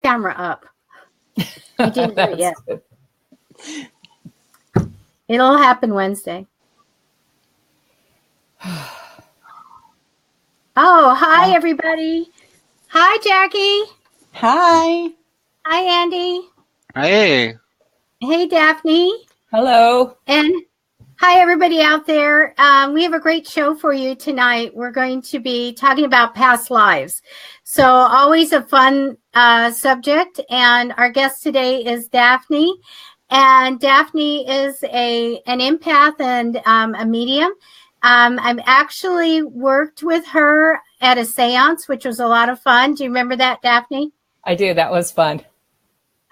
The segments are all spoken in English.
Camera up. You didn't do it yet. Good. It'll happen Wednesday. Oh, hi, everybody. Hi, Jackie. Hi. Hi, Andy. Hey. Hey, Daphne. Hello. And hi, everybody out there. We have a great show for you tonight. We're going to be talking about past lives. So always a fun subject. And our guest today is Daphne. And Daphne is an empath and a medium. I've actually worked with her at a seance, which was a lot of fun. Do you remember that, Daphne? I do. That was fun.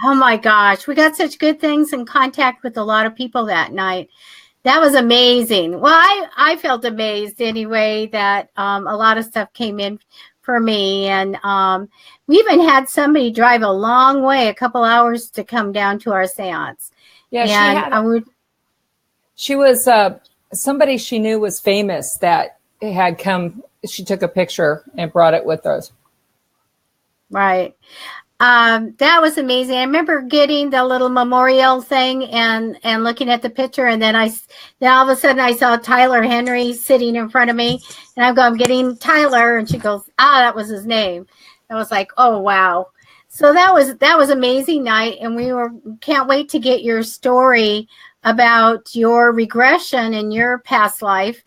Oh, my gosh. We got such good things in contact with a lot of people that night. That was amazing. Well, I felt amazed anyway that a lot of stuff came in for me. And we even had somebody drive a long way, a couple hours to come down to our seance. Yeah, she was somebody she knew was famous that had come. She took a picture and brought it with us. Right. That was amazing. I remember getting the little memorial thing and looking at the picture, and then all of a sudden I saw Tyler Henry sitting in front of me, and I'm getting Tyler, and she goes, that was his name. I was like, oh wow. So that was amazing night, and we can't wait to get your story about your regression in your past life.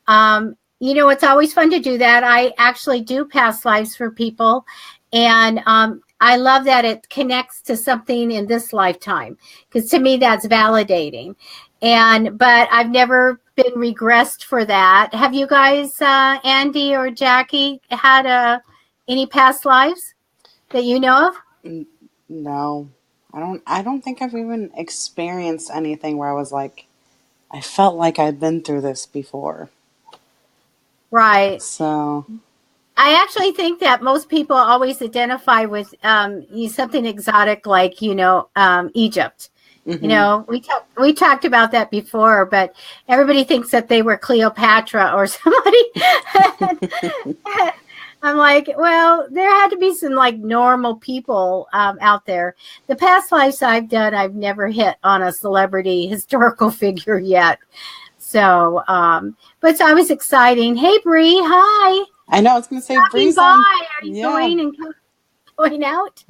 It's always fun to do that. I actually do past lives for people, and I love that it connects to something in this lifetime, because to me that's validating. But I've never been regressed for that. Have you guys, Andy or Jackie, had any past lives that you know of? No, I don't think I've even experienced anything where I was like, I felt like I'd been through this before. Right. So I actually think that most people always identify with something exotic, like Egypt. Mm-hmm. We talked about that before, but everybody thinks that they were Cleopatra or somebody. I'm like, well, there had to be some like normal people out there. The past lives I've done, I've never hit on a celebrity historical figure yet. So, but it's always exciting. Hey, Bree, hi. I know, I was going to say, Bree's by. on. Are you going out?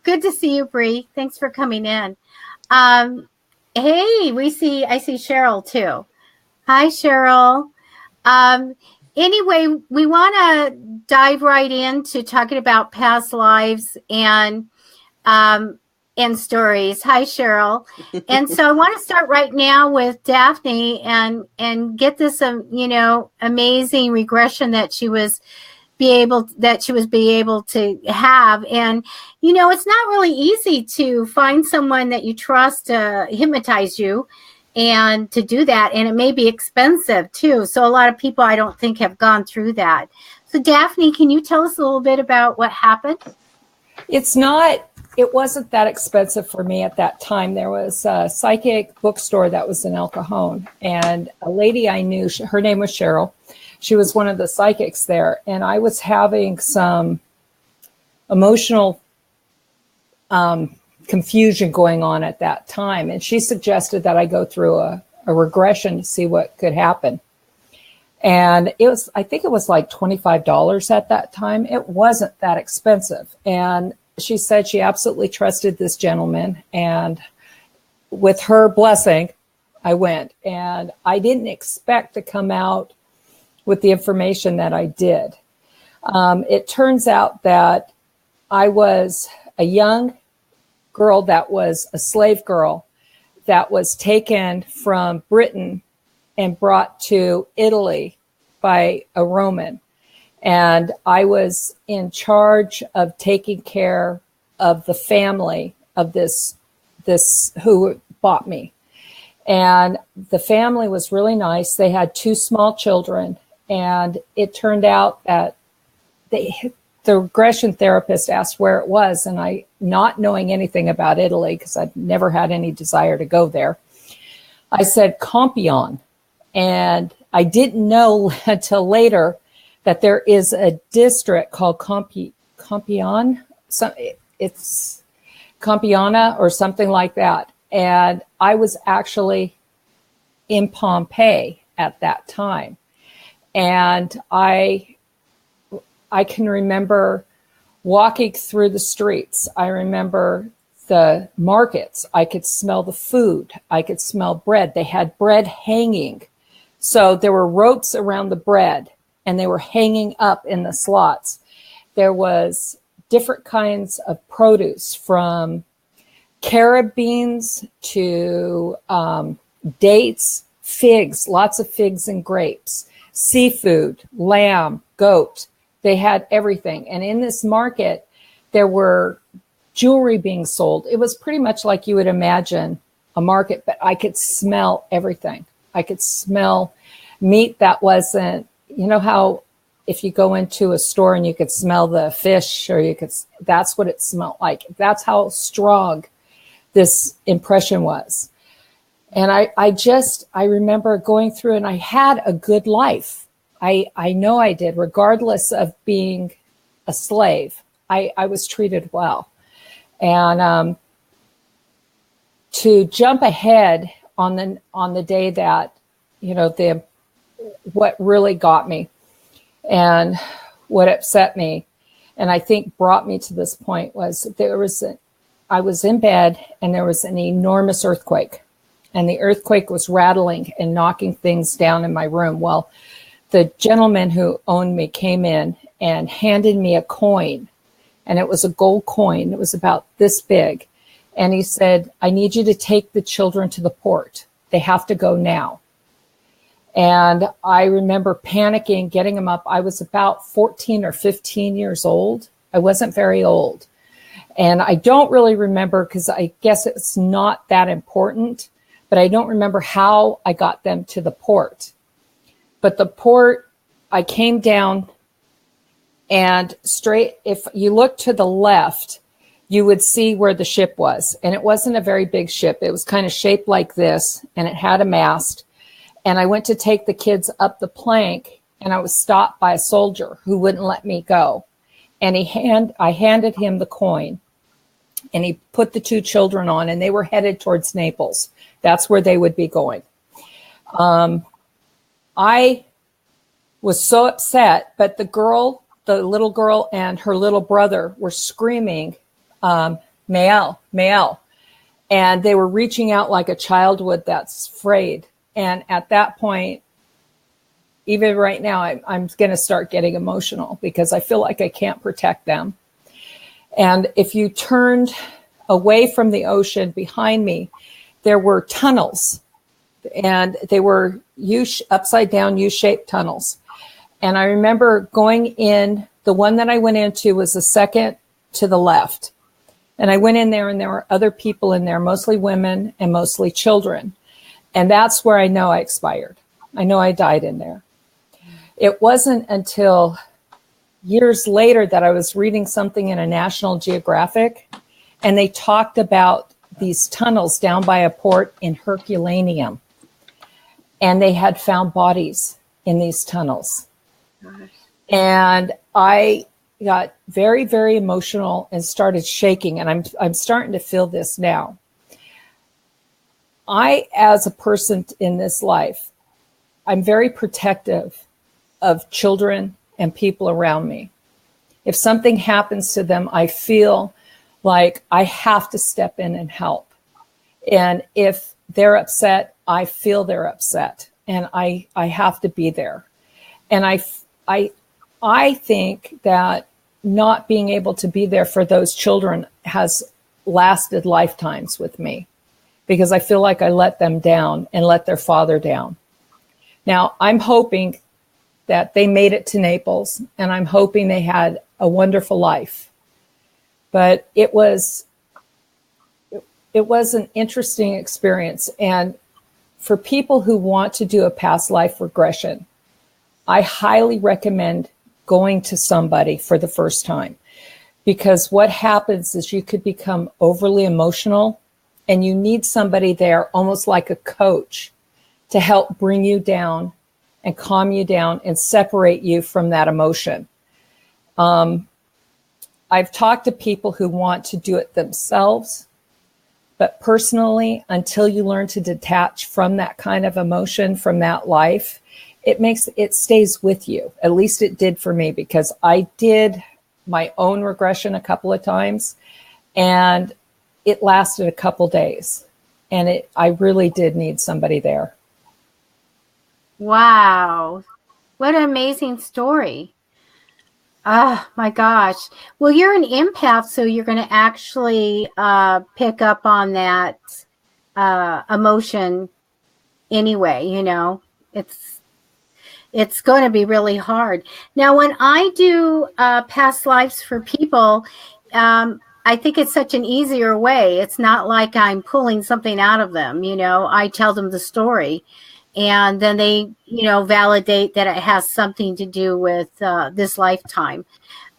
Good to see you, Bree. Thanks for coming in. Hey, I see Cheryl too. Hi, Cheryl. Anyway, we want to dive right into talking about past lives and stories. Hi, Cheryl. And so I want to start right now with Daphne and get this, amazing regression that she was able to have. And, it's not really easy to find someone that you trust to hypnotize you and to do that. And it may be expensive too. So a lot of people, I don't think, have gone through that. So Daphne, can you tell us a little bit about what happened? It wasn't that expensive for me at that time. There was a psychic bookstore that was in El Cajon, and a lady I knew, her name was Cheryl. She was one of the psychics there, and I was having some emotional confusion going on at that time, and she suggested that I go through a regression to see what could happen. And I think it was like $25 at that time. It wasn't that expensive. And she said she absolutely trusted this gentleman, and with her blessing, I went. And I didn't expect to come out with the information that I did. It turns out that I was a young girl that was a slave girl that was taken from Britain and brought to Italy by a Roman. And I was in charge of taking care of the family of this who bought me. And the family was really nice. They had 2 small children. And it turned out that the regression therapist asked where it was. And I, not knowing anything about Italy, because I'd never had any desire to go there, I said Compiègne. And I didn't know until later that there is a district called Compiègne. it's Campiana or something like that. And I was actually in Pompeii at that time. And I can remember walking through the streets. I remember the markets. I could smell the food. I could smell bread. They had bread hanging. So there were ropes around the bread and they were hanging up in the slots. There was different kinds of produce, from carob beans to dates, figs, lots of figs and grapes, seafood, lamb, goat. They had everything. And in this market, there were jewelry being sold. It was pretty much like you would imagine a market, but I could smell everything. I could smell meat that wasn't, you know how if you go into a store and you could smell the fish, or that's what it smelled like. That's how strong this impression was. And I remember going through, and I had a good life. I know I did, regardless of being a slave. I was treated well. And to jump ahead on the day that, what really got me and what upset me, and I think brought me to this point, was I was in bed and there was an enormous earthquake, and the earthquake was rattling and knocking things down in my room. Well, the gentleman who owned me came in and handed me a coin, and it was a gold coin. It was about this big. And he said, "I need you to take the children to the port. They have to go now." And I remember panicking, getting them up. I was about 14 or 15 years old. I wasn't very old. And I don't really remember, because I guess it's not that important, but I don't remember how I got them to the port. But the port, I came down, and straight, if you look to the left, you would see where the ship was. And it wasn't a very big ship. It was kind of shaped like this, and it had a mast. And I went to take the kids up the plank, and I was stopped by a soldier who wouldn't let me go. And I handed him the coin, and he put the two children on, and they were headed towards Naples. That's where they would be going. I was so upset, but the little girl and her little brother were screaming, Mael, Mael. And they were reaching out like a child would that's afraid. And at that point, even right now, I'm going to start getting emotional, because I feel like I can't protect them. And if you turned away from the ocean behind me, there were tunnels, and they were upside down U-shaped tunnels. And I remember going in, the one that I went into was the second to the left. And I went in there, and there were other people in there, mostly women and mostly children. And that's where I know I expired. I know I died in there. It wasn't until years later that I was reading something in a National Geographic, and they talked about these tunnels down by a port in Herculaneum. And they had found bodies in these tunnels. Gosh. And I got very, very emotional and started shaking. And I'm starting to feel this now. I, as a person in this life, I'm very protective of children and people around me. If something happens to them, I feel like I have to step in and help. And if they're upset, I feel they're upset, and I have to be there. And I think that not being able to be there for those children has lasted lifetimes with me, because I feel like I let them down and let their father down. Now, I'm hoping that they made it to Naples, and I'm hoping they had a wonderful life. But it was an interesting experience. And for people who want to do a past life regression, I highly recommend going to somebody for the first time, because what happens is you could become overly emotional, and you need somebody there, almost like a coach, to help bring you down and calm you down and separate you from that emotion. I've talked to people who want to do it themselves, but personally, until you learn to detach from that kind of emotion, from that life, it stays with you. At least it did for me, because I did my own regression a couple of times, and it lasted a couple days, and I really did need somebody there. Wow. What an amazing story. Oh my gosh. Well, you're an empath, so you're going to actually pick up on that emotion anyway, you know. It's going to be really hard. Now, when I do past lives for people, I think it's such an easier way. It's not like I'm pulling something out of them, you know. I tell them the story, and then they, you know, validate that it has something to do with this lifetime.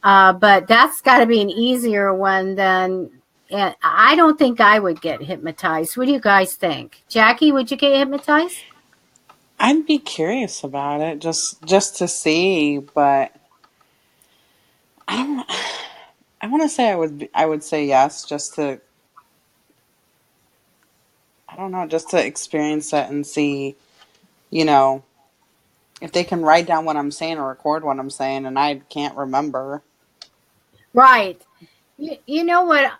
But that's got to be an easier one than, I don't think I would get hypnotized. What do you guys think? Jackie, would you get hypnotized? I'd be curious about it just to see, but I don't. I want to say I would say yes, just to, I don't know, just to experience it and see, you know, if they can write down what I'm saying or record what I'm saying, and I can't remember. Right. You know what?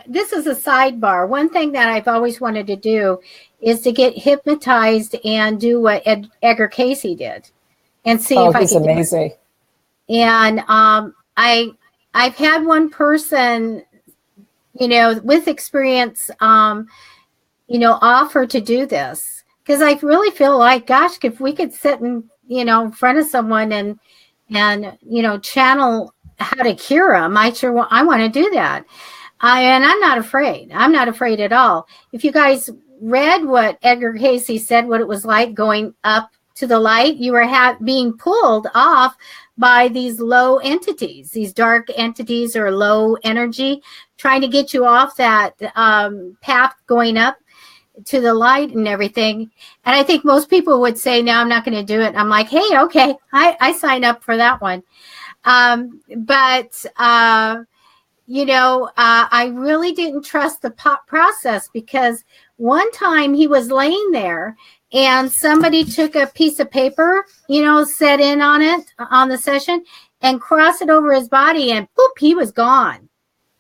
This is a sidebar. One thing that I've always wanted to do is to get hypnotized and do what Edgar Casey did, and see if I he's can do it. amazing. And I've had one person, you know, with experience, you know, offer to do this, because I really feel like, gosh, if we could sit in, you know, in front of someone and you know, channel how to cure them, I want to do that. And I'm not afraid. I'm not afraid at all. If you guys read what Edgar Casey said, what it was like going up to the light, you were being pulled off by these low entities, these dark entities or low energy, trying to get you off that path going up to the light and everything. And I think most people would say, no, I'm not going to do it. I'm like, hey, okay, I sign up for that one. But you know, I really didn't trust the process, because one time he was laying there and somebody took a piece of paper, you know, set in on it on the session and crossed it over his body, and boop, he was gone.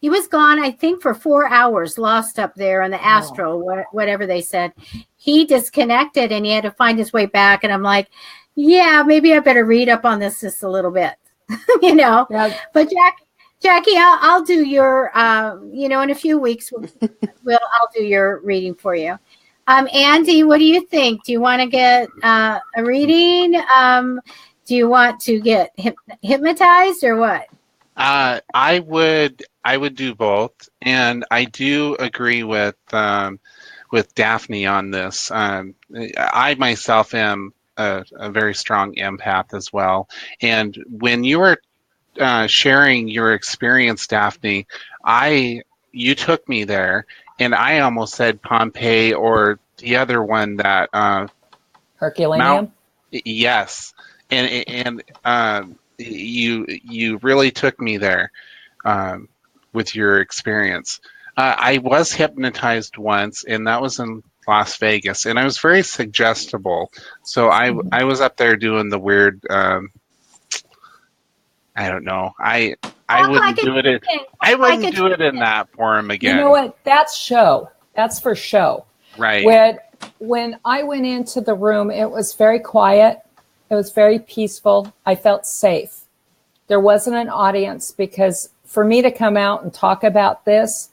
He was gone, I think, for 4 hours, lost up there in the astral, whatever they said. He disconnected and he had to find his way back. And I'm like, yeah, maybe I better read up on this just a little bit, you know. Yeah. But Jackie, I'll do your, you know, in a few weeks, I'll do your reading for you. Andy, what do you think? Do you want to get a reading? Do you want to get hypnotized or what? I would do both, and I do agree with Daphne on this. I myself am a very strong empath as well, and when you were sharing your experience, Daphne, you took me there, and I almost said Pompeii or the other one that Herculaneum. Yes, and you really took me there with your experience. I was hypnotized once, and that was in Las Vegas, and I was very suggestible. So I was up there doing the weird. I don't know. I wouldn't do it. I wouldn't do it in that forum again. You know what? That's show. That's for show. Right. When I went into the room, it was very quiet. It was very peaceful. I felt safe. There wasn't an audience, because for me to come out and talk about this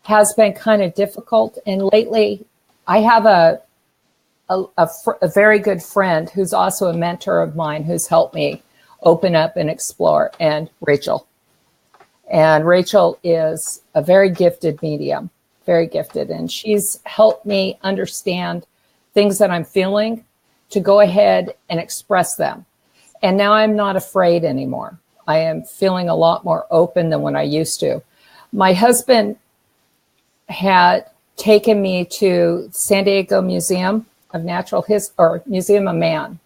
has been kind of difficult. And lately, I have a very good friend who's also a mentor of mine who's helped me open up and explore, and Rachel. And Rachel is a very gifted medium, very gifted. And she's helped me understand things that I'm feeling, to go ahead and express them. And now I'm not afraid anymore. I am feeling a lot more open than when I used to. My husband had taken me to San Diego Museum of Natural Museum of Man.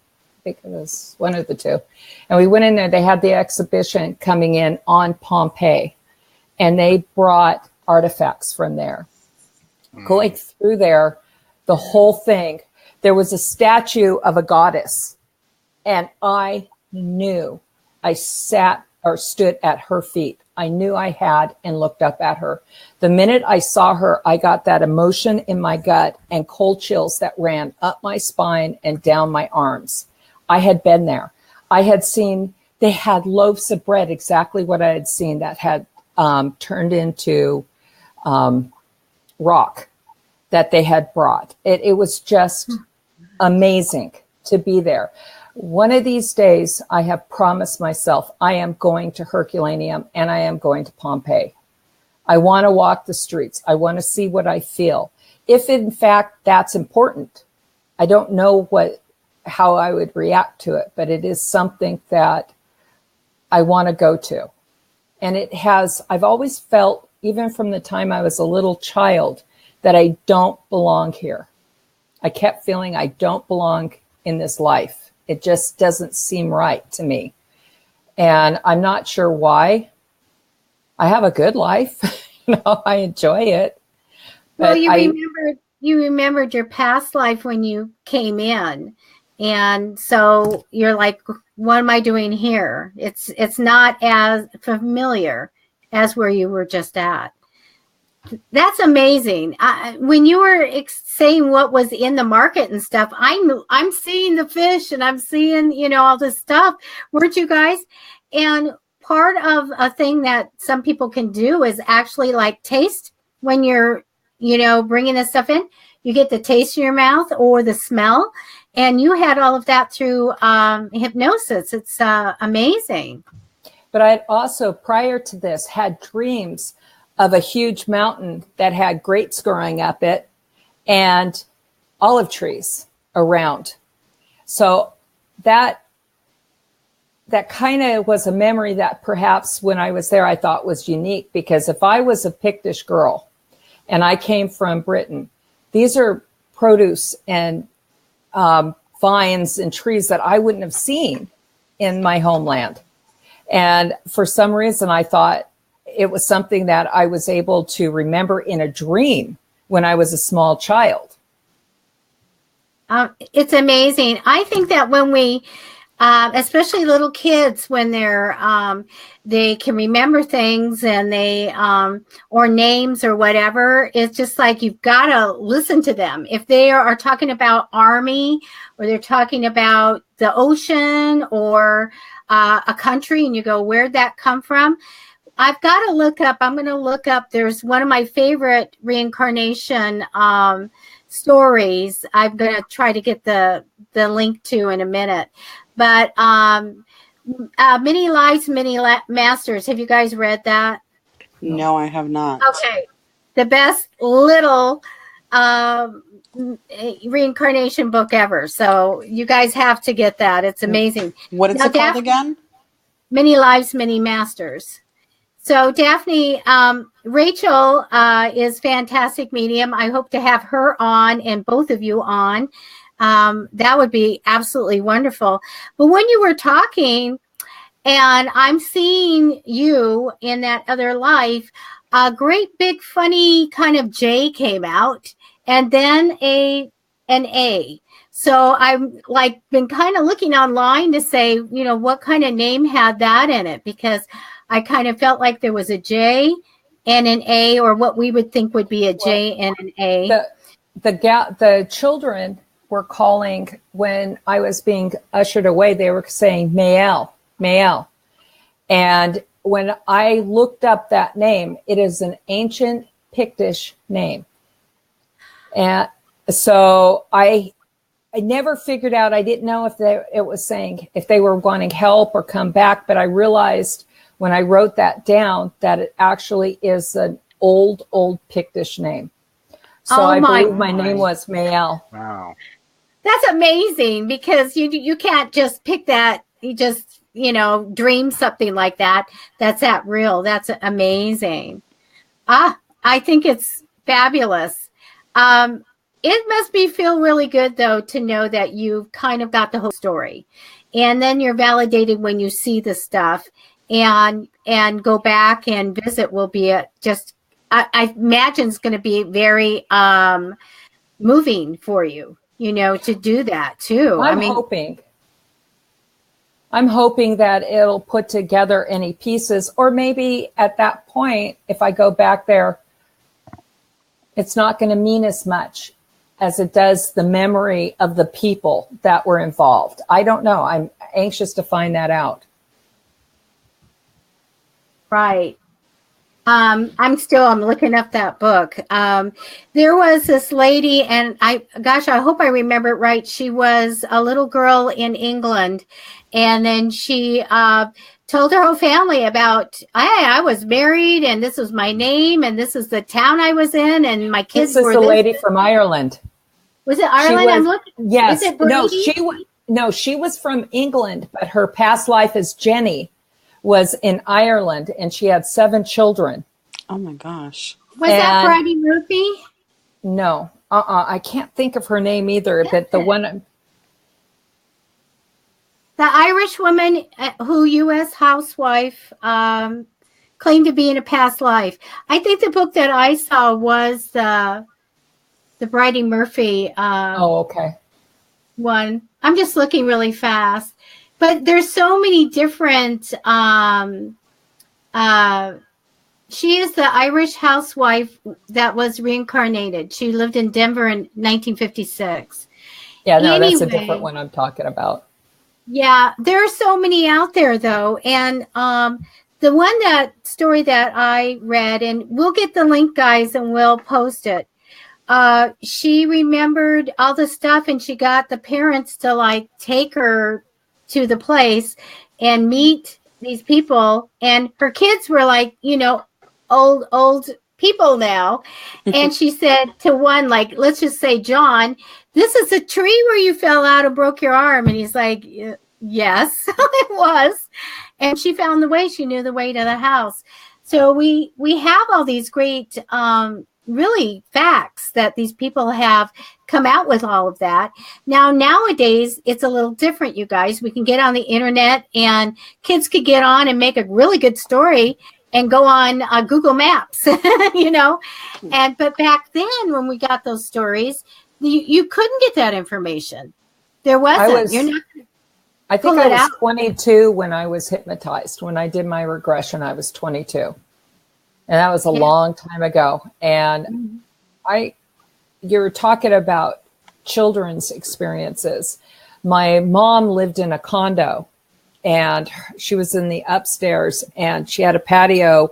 think it was one of the two. And we went in there. They had the exhibition coming in on Pompeii, and they brought artifacts from there. Going through there, the whole thing, there was a statue of a goddess, and I knew I sat or stood at her feet. I knew I had and looked up at her. The minute I saw her, I got that emotion in my gut and cold chills that ran up my spine and down my arms. I had been there. I had seen, they had loaves of bread, exactly what I had seen, that had turned into rock that they had brought. It was just amazing to be there. One of these days, I have promised myself I am going to Herculaneum and I am going to Pompeii. I want to walk the streets. I want to see what I feel. If in fact that's important, I don't know how I would react to it, but it is something that I want to go to. And I've always felt, even from the time I was a little child, that I don't belong here. I kept feeling I don't belong in this life. It just doesn't seem right to me. And I'm not sure why. I have a good life. I enjoy it. Well, you remembered your past life when you came in. And so you're like, what am I doing here? It's not as familiar as where you were just at. That's amazing. When you were saying what was in the market and stuff, I'm seeing the fish and I'm seeing, all this stuff. Weren't you guys? And part of a thing that some people can do is actually like taste when you're, bringing this stuff in. You get the taste in your mouth or the smell. And you had all of that through hypnosis. It's amazing. But I'd also, prior to this, had dreams of a huge mountain that had grapes growing up it and olive trees around. So that kind of was a memory that perhaps when I was there, I thought was unique, because if I was a Pictish girl and I came from Britain, these are produce and vines and trees that I wouldn't have seen in my homeland. And for some reason, I thought it was something that I was able to remember in a dream when I was a small child. It's amazing. I think that when we, especially little kids, when they can remember things and they, or names or whatever, it's just like, you've got to listen to them. If they are talking about army, or they're talking about the ocean or a country, and you go, where'd that come from? I've got to look up, I'm going to look up, there's one of my favorite reincarnation stories. I'm going to try to get the link to in a minute. But Many Lives, Many Masters. Have you guys read that? No, I have not. Okay. The best little reincarnation book ever. So you guys have to get that. It's amazing. What is it called again? Many Lives, Many Masters. So Daphne, Rachel is fantastic medium. I hope to have her on and both of you on. That would be absolutely wonderful. But when you were talking, and I'm seeing you in that other life, a great big funny kind of J came out, and then an A. So I'm like been kind of looking online to say, what kind of name had that in it, because I kind of felt like there was a J and an A, or what we would think would be a J and an A. The children were calling when I was being ushered away. They were saying Mael. And when I looked up that name, it is an ancient Pictish name. And so I never figured out, I didn't know if it was saying if they were wanting help or come back, but I realized when I wrote that down that it actually is an old Pictish name. So I believe my name was Mael. Wow. That's amazing, because you can't just pick that. You just, dream something like that. That's that real. That's amazing. I think it's fabulous. it must be feel really good though to know that you've kind of got the whole story, and then you're validated when you see the stuff, and go back and visit will be just I imagine it's going to be very moving for you, to do that too. I'm hoping that it'll put together any pieces, or maybe at that point, if I go back there, it's not going to mean as much as it does the memory of the people that were involved. I don't know. I'm anxious to find that out. Right. I'm looking up that book. There was this lady, and I hope I remember it right. She was a little girl in England, and then she told her whole family about, I was married, and this was my name, and this is the town I was in, and my kids were this. This is the lady from Ireland. Was it Ireland? I'm looking. Yes. Is it she was from England, but her past life as Jenny was in Ireland, and she had 7 children. Oh my gosh. Was that Bridie Murphy? No. I can't think of her name either, but the one... The Irish woman who U.S. housewife claimed to be in a past life. I think the book that I saw was the Bridie Murphy okay. one. I'm just looking really fast. But there's so many different... she is the Irish housewife that was reincarnated. She lived in Denver in 1956. Yeah, no, anyway, that's a different one I'm talking about. Yeah, there are so many out there, though. And the story that I read, and we'll get the link, guys, and we'll post it. She remembered all the stuff, and she got the parents to take her to the place and meet these people. And her kids were old people now. And she said to one, let's just say John, this is a tree where you fell out and broke your arm. And he's like, yes, it was. And she found the way. She knew the way to the house. So we have all these great, really facts that these people have come out with all of that. Nowadays, it's a little different, you guys. We can get on the internet, and kids could get on and make a really good story and go on Google Maps, but back then when we got those stories, you couldn't get that information. There wasn't. I think I was 22 when I was hypnotized. When I did my regression, I was 22. And that was a long time ago. And you're talking about children's experiences. My mom lived in a condo, and she was in the upstairs, and she had a patio.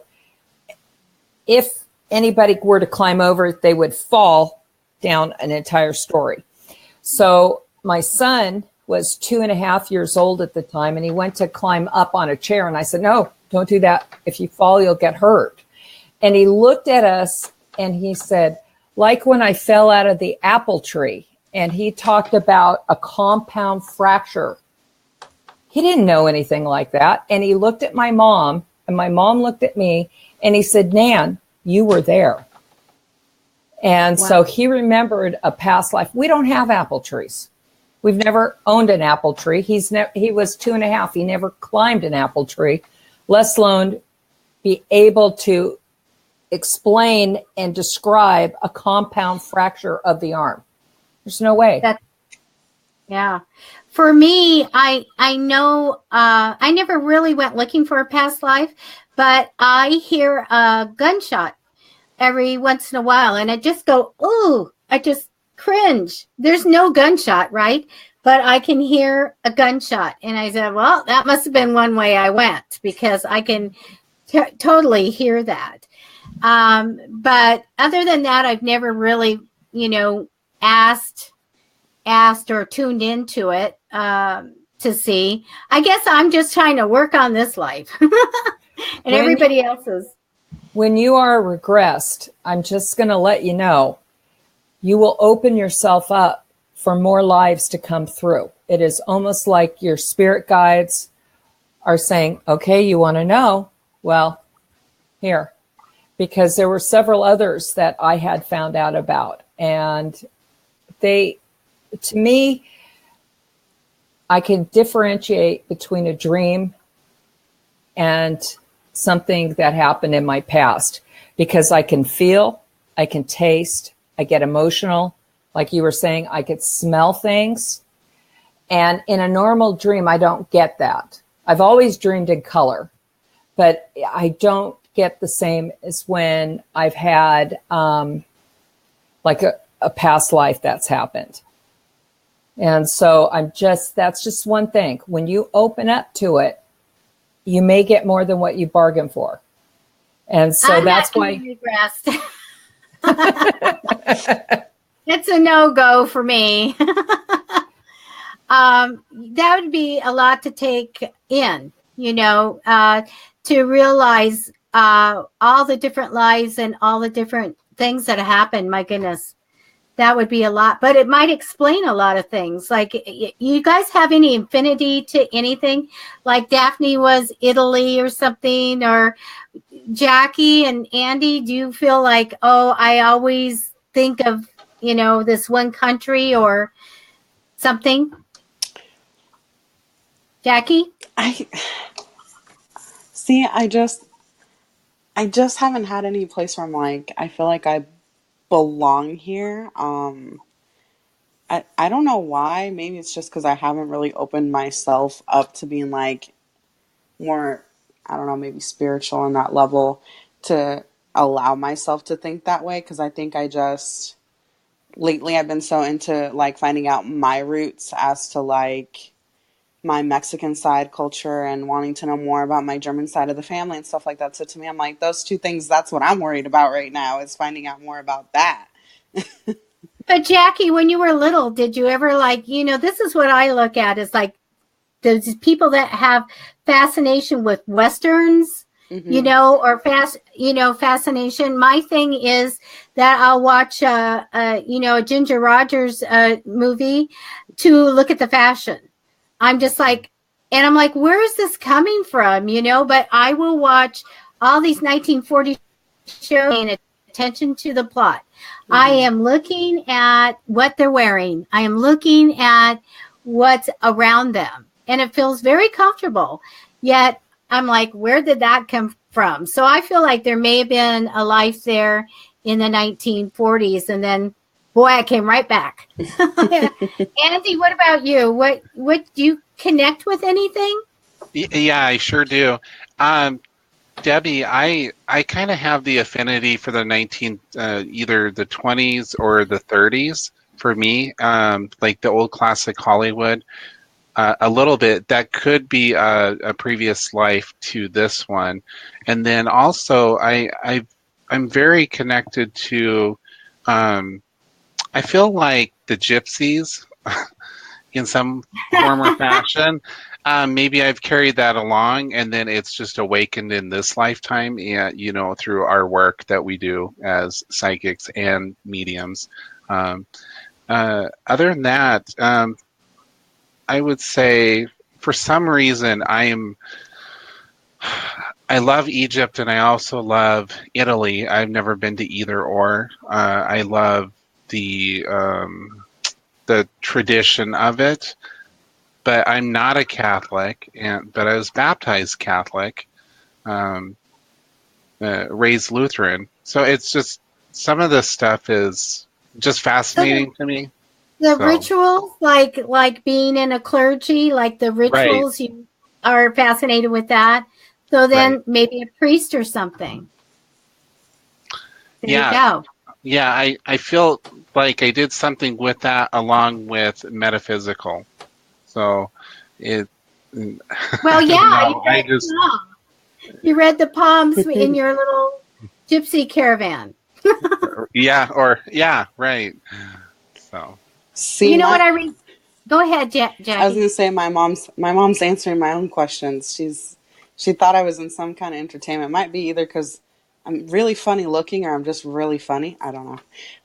If anybody were to climb over, they would fall down an entire story. So my son was 2.5 years old at the time, and he went to climb up on a chair. And I said, no, don't do that. If you fall, you'll get hurt. And he looked at us and he said, like when I fell out of the apple tree. And he talked about a compound fracture. He didn't know anything like that. And he looked at my mom, and my mom looked at me, and he said, Nan, you were there. And so he remembered a past life. We don't have apple trees. We've never owned an apple tree. He was 2.5. He never climbed an apple tree, let alone be able to explain and describe a compound fracture of the arm. There's no way. Yeah. For me, I know I never really went looking for a past life, but I hear a gunshot every once in a while, and I just go, ooh, I just cringe. There's no gunshot, right? But I can hear a gunshot. And I said, well, that must have been one way I went, because I can totally hear that. But other than that, I've never really, asked or tuned into it to see. I guess I'm just trying to work on this life and everybody else's. When you are regressed, I'm just going to let you know, you will open yourself up for more lives to come through. It is almost like your spirit guides are saying, okay, you want to know? Well, here. Because there were several others that I had found out about. And to me, I can differentiate between a dream and something that happened in my past because I can feel, I can taste, I get emotional. Like you were saying, I could smell things. And in a normal dream, I don't get that. I've always dreamed in color, but I don't get the same as when I've had like a past life that's happened. And so that's just one thing. When you open up to it, you may get more than what you bargained for. And so that's why. It's a no-go for me. That would be a lot to take in, to realize all the different lives and all the different things that happen. My goodness, that would be a lot, but it might explain a lot of things. Like, you guys have any affinity to anything? Like Daphne was Italy or something, or Jackie and Andy, do you feel like, oh, I always think of, this one country or something? Jackie? I just haven't had any place where I'm like, I feel like I belong here. I don't know why. Maybe it's just because I haven't really opened myself up to being like more, I don't know, maybe spiritual on that level to allow myself to think that way. Because I think lately I've been so into like finding out my roots as to like my Mexican side culture and wanting to know more about my German side of the family and stuff like that. So to me, I'm like, those two things, that's what I'm worried about right now, is finding out more about that. But Jackie, when you were little, did you ever this is what I look at is like those people that have fascination with Westerns, or fascination. My thing is that I'll watch a Ginger Rogers movie to look at the fashion. I'm just like, and I'm like, where is this coming from? But I will watch all these 1940s shows, paying attention to the plot. I am looking at what they're wearing. I am looking at what's around them. And it feels very comfortable. Yet I'm like, where did that come from? So I feel like there may have been a life there in the 1940s. And then, boy, I came right back. Andy, what about you? What do you connect with anything? Yeah, I sure do. Debbie, I kind of have the affinity for the either the 20s or the 30s for me, like the old classic Hollywood. A little bit. That could be a previous life to this one, and then also I'm very connected to. I feel like the gypsies, in some form or fashion. Maybe I've carried that along, and then it's just awakened in this lifetime, through our work that we do as psychics and mediums. Other than that, I would say for some reason I love Egypt, and I also love Italy. I've never been to either or. I love the tradition of it. But I'm not a Catholic, but I was baptized Catholic, raised Lutheran. So it's just, some of this stuff is just fascinating to me. The rituals, like being in a clergy, like the rituals, right. You are fascinated with that. So then maybe a priest or something. There you go. Yeah, I feel like I did something with that along with metaphysical. So it. Well, yeah, you read the palms in your little gypsy caravan. Right. So. See, what I read? Go ahead, Jackie. I was going to say my mom's answering my own questions. She thought I was in some kind of entertainment. It might be either because I'm really funny looking or I'm just really funny. I don't know,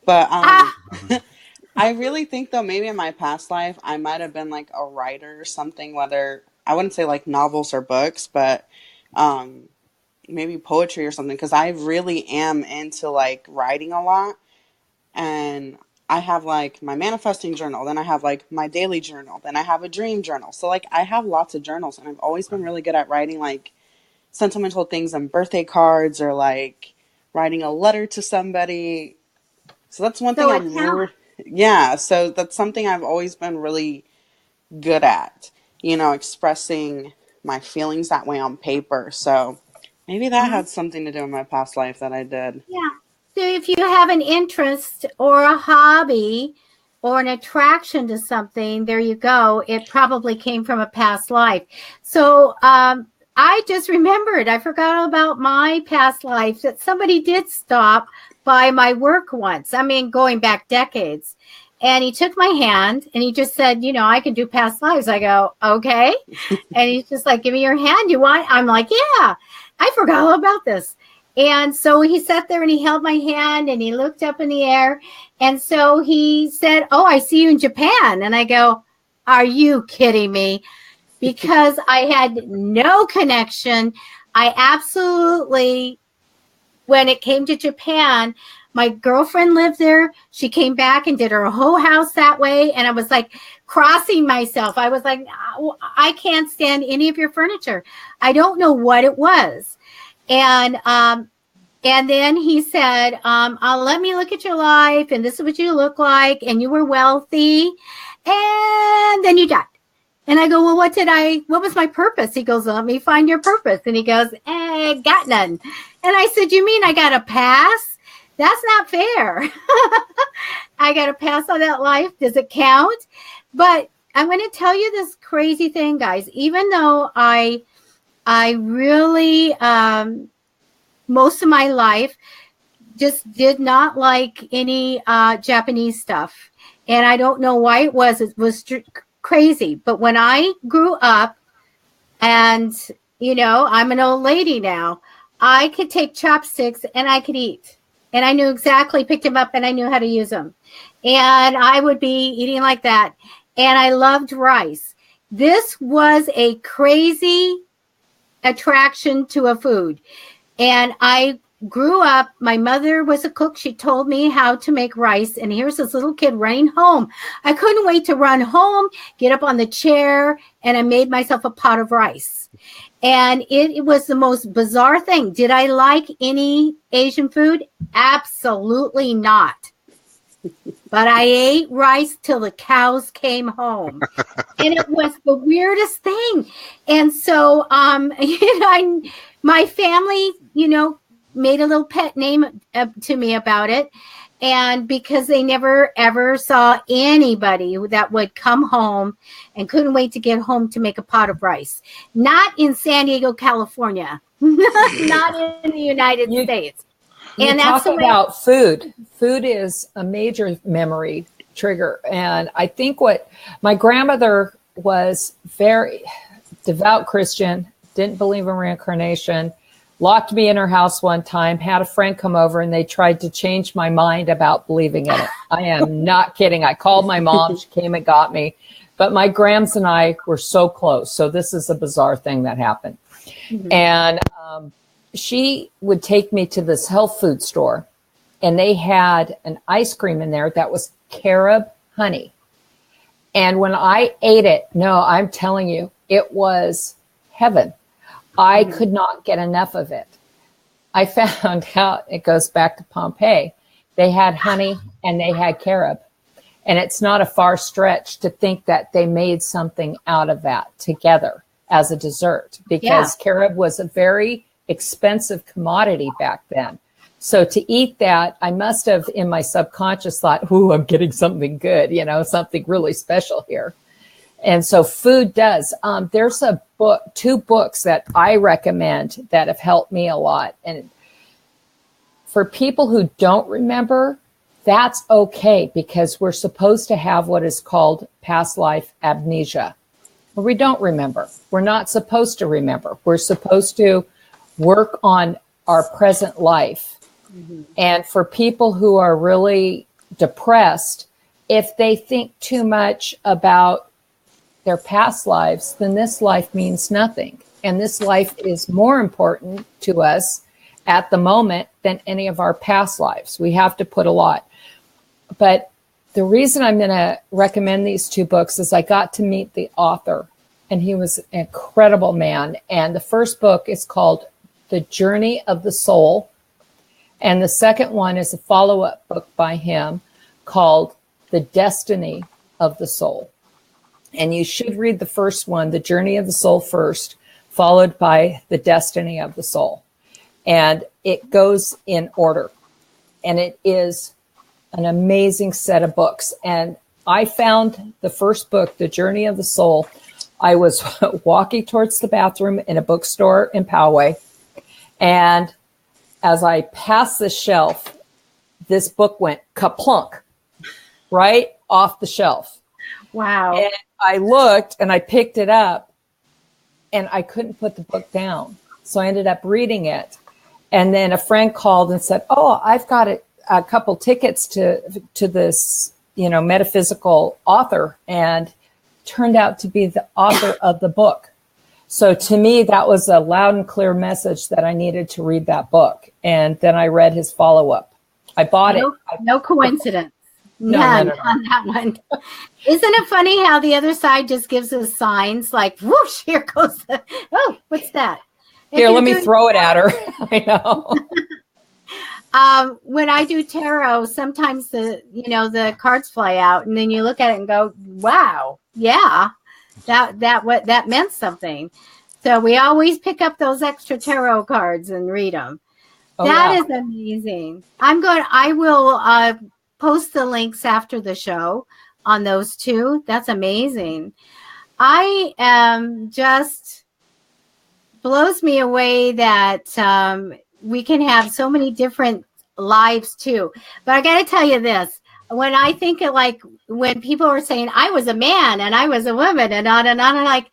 but I really think though maybe in my past life I might have been like a writer or something. Whether I wouldn't say like novels or books, but maybe poetry or something. Because I really am into like writing a lot. And I have like my manifesting journal, then I have like my daily journal, then I have a dream journal. So like I have lots of journals, and I've always been really good at writing like sentimental things on birthday cards, or like writing a letter to somebody. So that's one thing So it counts. yeah, so that's something I've always been really good at, expressing my feelings that way on paper. So maybe that Mhm. had something to do with my past life that I did. Yeah. So if you have an interest or a hobby or an attraction to something, there you go. It probably came from a past life. So I just remembered, I forgot about my past life, that somebody did stop by my work once. I mean, going back decades. And he took my hand and he just said, I can do past lives. I go, okay. And he's just like, give me your hand. You want? I'm like, yeah, I forgot all about this. And so he sat there and he held my hand and he looked up in the air. And so he said, oh, I see you in Japan. And I go, are you kidding me? Because I had no connection. I absolutely, when it came to Japan, my girlfriend lived there. She came back and did her whole house that way. And I was like crossing myself. I was like, I can't stand any of your furniture. I don't know what it was. And then he said, let me look at your life, and this is what you look like, and you were wealthy, and then you died. And I go, well, what was my purpose? He goes, let me find your purpose. And he goes, got none. And I said, you mean I got a pass? That's not fair. I got a pass on that life. Does it count? But I'm going to tell you this crazy thing, guys. Even though I really, most of my life just did not like any Japanese stuff. And I don't know why it was crazy. But when I grew up, and, I'm an old lady now, I could take chopsticks and I could eat. And I knew exactly, picked them up and I knew how to use them. And I would be eating like that. And I loved rice. This was a crazy attraction to a food. And I grew up, my mother was a cook. She told me how to make rice. And here's this little kid running home. I couldn't wait to run home, get up on the chair, and I made myself a pot of rice. And it was the most bizarre thing. Did I like any Asian food? Absolutely not. But I ate rice till the cows came home. And it was the weirdest thing. And so, my family, made a little pet name to me about it. And because they never, ever saw anybody that would come home and couldn't wait to get home to make a pot of rice. Not in San Diego, California. Not in the United States. And that's talk about food. Food is a major memory trigger. And I think what my grandmother was very devout Christian, didn't believe in reincarnation, locked me in her house one time, had a friend come over, and they tried to change my mind about believing in it. I am not kidding. I called my mom. She came and got me. But my grams and I were so close. So this is a bizarre thing that happened. Mm-hmm. And she would take me to this health food store, and they had an ice cream in there that was carob honey. And when I ate it, no, I'm telling you, it was heaven. I could not get enough of it. I found out, it goes back to Pompeii, they had honey and they had carob. And it's not a far stretch to think that they made something out of that together as a dessert, because carob was a very expensive commodity back then. So to eat that, I must have in my subconscious thought, ooh, I'm getting something good, something really special here. And so food does. There's two books that I recommend that have helped me a lot. And for people who don't remember, that's okay, because we're supposed to have what is called past life amnesia, where we don't remember. We're not supposed to remember. We're supposed to work on our present life. Mm-hmm. And for people who are really depressed, if they think too much about their past lives, then this life means nothing. And this life is more important to us at the moment than any of our past lives. We have to put a lot. But the reason I'm going to recommend these two books is I got to meet the author, and he was an incredible man. And the first book is called The Journey of the Soul. And the second one is a follow-up book by him called The Destiny of the Soul. And you should read the first one, The Journey of the Soul, first, followed by The Destiny of the Soul. And it goes in order. And it is an amazing set of books. And I found the first book, The Journey of the Soul. I was walking towards the bathroom in a bookstore in Poway. And as I passed the shelf, this book went kaplunk, right off the shelf. Wow. And I looked and I picked it up and I couldn't put the book down. So I ended up reading it. And then a friend called and said, oh, I've got a couple tickets to this, metaphysical author, and turned out to be the author of the book. So to me, that was a loud and clear message that I needed to read that book. And then I read his follow-up. I bought it. No coincidence. No. On that one. Isn't it funny how the other side just gives us signs like, whoosh, here goes what's that? Here, let me throw it at her. I know. When I do tarot, sometimes the cards fly out, and then you look at it and go, wow, yeah, that meant something. So we always pick up those extra tarot cards and read them. That is amazing. I will post the links after the show on those two. That's amazing. I am just blows me away that we can have so many different lives too. But I got to tell you this. When I think of when people are saying I was a man and I was a woman and on and on, I'm like,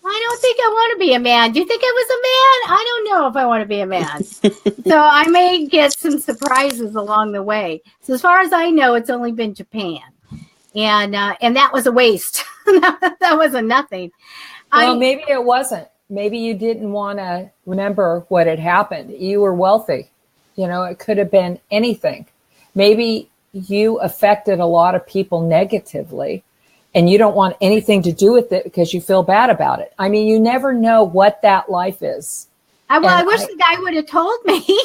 I don't think I want to be a man. Do you think I was a man? I don't know if I want to be a man. So I may get some surprises along the way. So as far as I know, it's only been Japan. And that was a waste. That was a nothing. Well, maybe it wasn't. Maybe you didn't want to remember what had happened. You were wealthy. It could have been anything. Maybe you affected a lot of people negatively, and you don't want anything to do with it because you feel bad about it. I mean, you never know what that life is. I wish the guy would have told me. He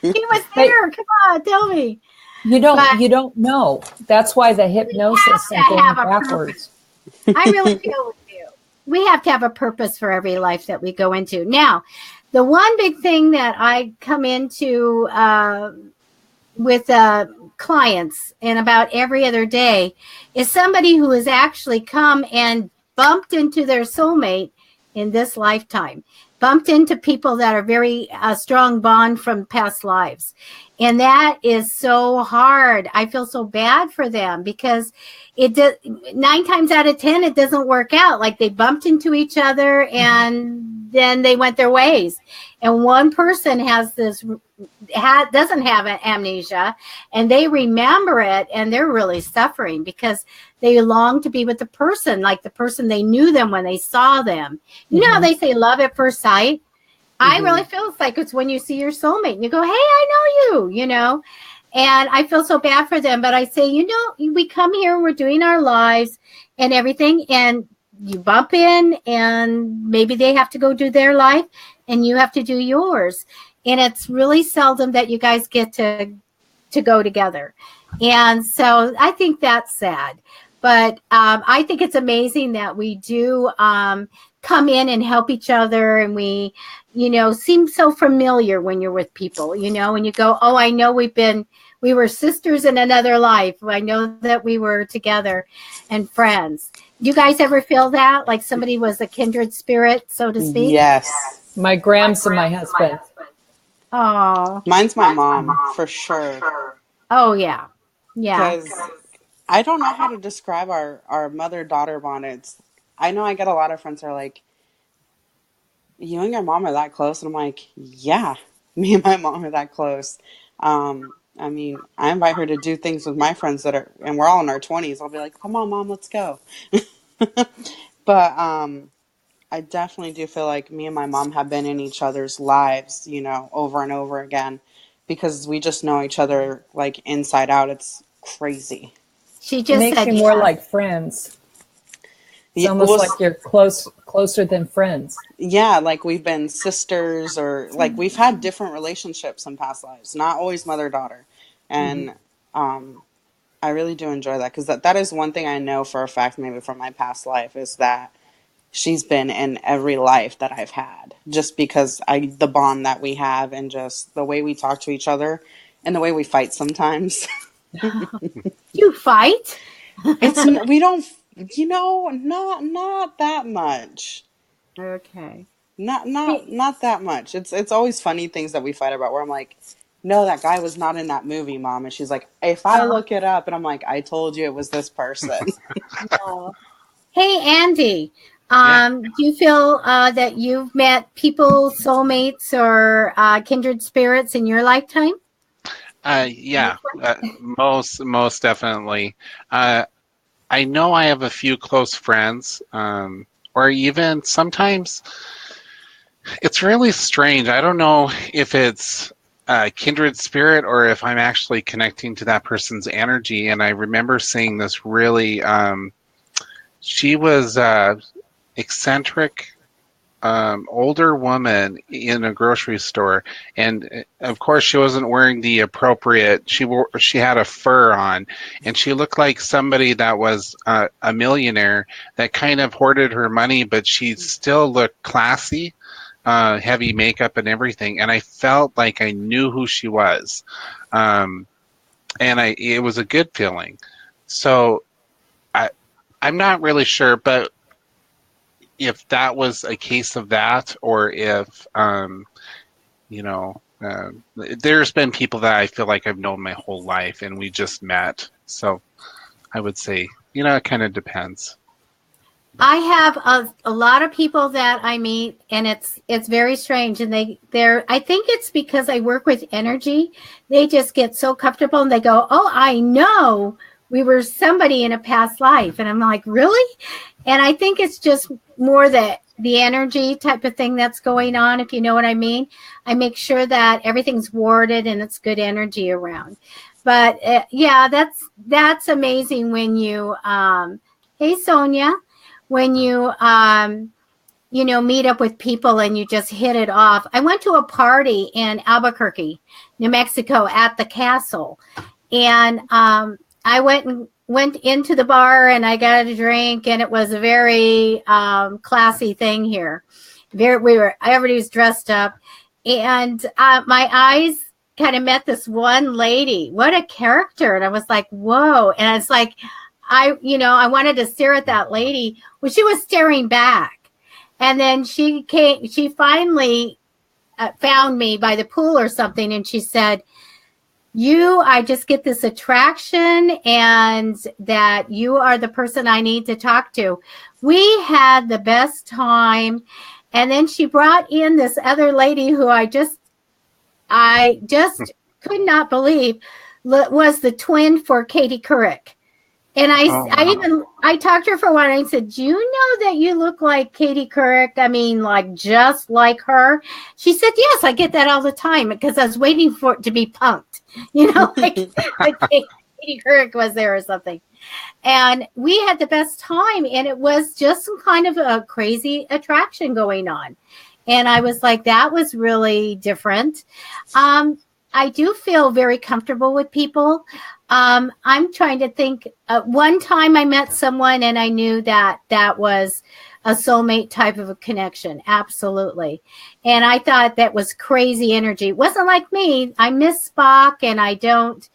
was there. Come on, tell me. You don't know. That's why the hypnosis and going backwards. I really feel with you. We have to have a purpose for every life that we go into. Now, the one big thing that I come into with clients and about every other day is somebody who has actually come and bumped into their soulmate in this lifetime, bumped into people that are very strong bond from past lives. And that is so hard. I feel so bad for them because 9 times out of 10, it doesn't work out. Like they bumped into each other and then they went their ways. And one person doesn't have an amnesia, and they remember it, and they're really suffering because they long to be with the person, like the person they knew them when they saw them. You know how they say love at first sight? I really feel like it's when you see your soulmate and you go, hey, I know you, and I feel so bad for them. But I say, we come here, we're doing our lives and everything, and you bump in and maybe they have to go do their life and you have to do yours. And it's really seldom that you guys get to go together. And so I think that's sad. But I think it's amazing that we do come in and help each other. And we, seem so familiar when you're with people, and you go, oh, I know we were sisters in another life. I know that we were together and friends. You guys ever feel that? Like somebody was a kindred spirit, so to speak? Yes. My Grams and my husband. Oh. Mine's my mom, for sure. Oh, yeah. Yeah. Because I don't know how to describe our mother-daughter bond. I know I get a lot of friends who are like, you and your mom are that close? And I'm like, yeah, me and my mom are that close. I mean, I invite her to do things with my friends and we're all in our 20s. I'll be like, come on, Mom, let's go. But I definitely do feel like me and my mom have been in each other's lives, over and over again, because we just know each other like inside out. It's crazy. She It just makes said you more yeah. like friends. It's Yeah, almost like you're closer than friends. yeah, like we've been sisters, or like we've had different relationships in past lives, not always mother-daughter. Mhm. And I really do enjoy that, because that is one thing I know for a fact, maybe from my past life, is that she's been in every life that I've had, just because the bond that we have, and just the way we talk to each other, and the way we fight sometimes. You fight? We don't, not that much. Okay. Not that much. It's always funny things that we fight about, where I'm like, no, that guy was not in that movie, Mom. And she's like, if I look it up, and I'm like, I told you it was this person. No. Hey, Andy. Yeah. Do you feel that you've met people, soulmates, or kindred spirits in your lifetime? Yeah. Most definitely. I know I have a few close friends, or even sometimes it's really strange. I don't know if it's a kindred spirit or if I'm actually connecting to that person's energy. And I remember seeing this really, she was eccentric, older woman in a grocery store, and of course she wasn't wearing the appropriate. She had a fur on, and she looked like somebody that was a millionaire that kind of hoarded her money, but she still looked classy, heavy makeup and everything. And I felt like I knew who she was, and it was a good feeling. So I I'm not really sure, but if that was a case of that, or if you know, there's been people that I feel like I've known my whole life and we just met. So I would say, it kind of depends. I have a lot of people that I meet, and it's very strange. And they're I think it's because I work with energy. They just get so comfortable, and they go, "Oh, I know we were somebody in a past life," and I'm like, "Really?" And I think it's just more the energy type of thing that's going on, if you know what I mean. I make sure that everything's warded and it's good energy around. But yeah, that's amazing when you. Hey, Sonia. When you meet up with people and you just hit it off. I went to a party in Albuquerque, New Mexico, at the castle, and I went into the bar and I got a drink, and it was a very classy thing here. Everybody was dressed up, and my eyes kind of met this one lady. What a character! And I was like, whoa! And it's like, I wanted to stare at that lady. Well, she was staring back. And then she finally found me by the pool or something. And she said, I just get this attraction, and that you are the person I need to talk to. We had the best time. And then she brought in this other lady who I just could not believe was the twin for Katie Couric. And I talked to her for a while, and I said, "Do you know that you look like Katie Couric? I mean, like just like her." She said, "Yes, I get that all the time," because I was waiting for it to be punked, like Katie Couric was there or something. And we had the best time, and it was just some kind of a crazy attraction going on. And I was like, that was really different. I do feel very comfortable with people. I'm trying to think. One time I met someone and I knew that was a soulmate type of a connection. Absolutely. And I thought that was crazy energy. It wasn't like me. I miss Spock, and I don't,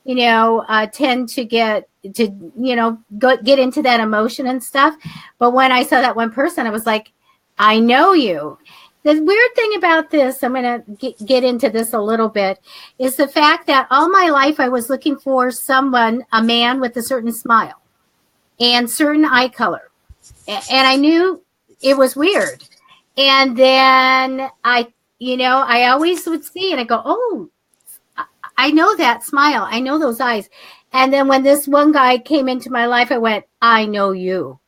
tend to get into that emotion and stuff. But when I saw that one person, I was like, I know you. The weird thing about this, I'm going to get into this a little bit, is the fact that all my life I was looking for a man with a certain smile and certain eye color. And I knew it was weird. And then I always would see, and I go, oh, I know that smile. I know those eyes. And then when this one guy came into my life, I went, I know you.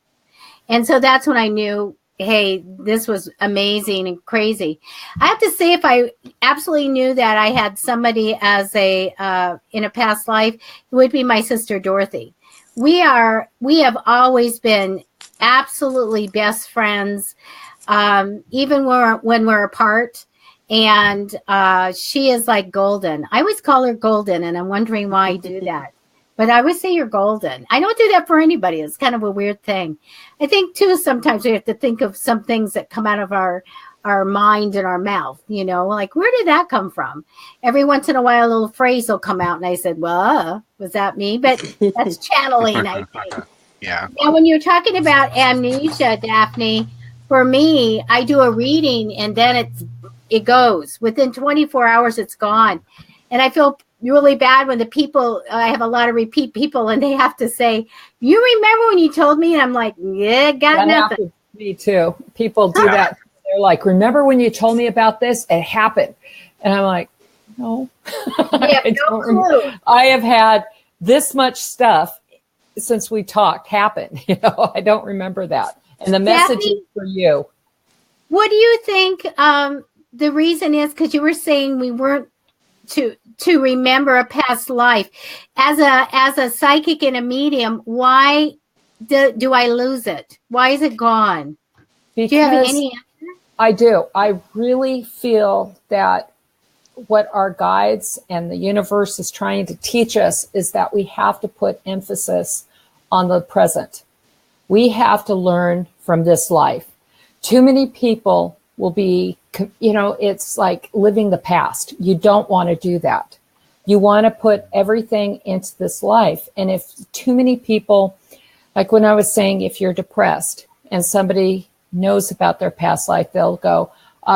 And so that's when I knew hey, this was amazing and crazy. I have to say, if I absolutely knew that I had somebody as a in a past life, it would be my sister Dorothy. We have always been absolutely best friends, even when we're apart. And she is like golden. I always call her golden, and I'm wondering why I do that. But I would say you're golden. I don't do that for anybody. It's kind of a weird thing. I think, too, sometimes we have to think of some things that come out of our mind and our mouth, like, where did that come from? Every once in a while, a little phrase will come out, and I said, well, was that me? But that's channeling, I think. Yeah. Now, when you're talking about amnesia, Daphne, for me, I do a reading, and then it goes. Within 24 hours, it's gone. And I feel really bad when I have a lot of repeat people, and they have to say, you remember when you told me? And I'm like, yeah, got nothing. Me too. People do that. They're like, remember when you told me about this? It happened. And I'm like, no. I have had this much stuff since we talked happen. I don't remember that. And the message is for you. What do you think the reason is? Because you were saying we weren't to remember a past life. As a psychic and a medium, why do I lose it? Why is it gone? Because do you have any answer? I do. I really feel that what our guides and the universe is trying to teach us is that we have to put emphasis on the present. We have to learn from this life. Too many people will be, it's like living the past. You don't want to do that. You want to put everything into this life. And if too many people, like when I was saying, if you're depressed and somebody knows about their past life, they'll go,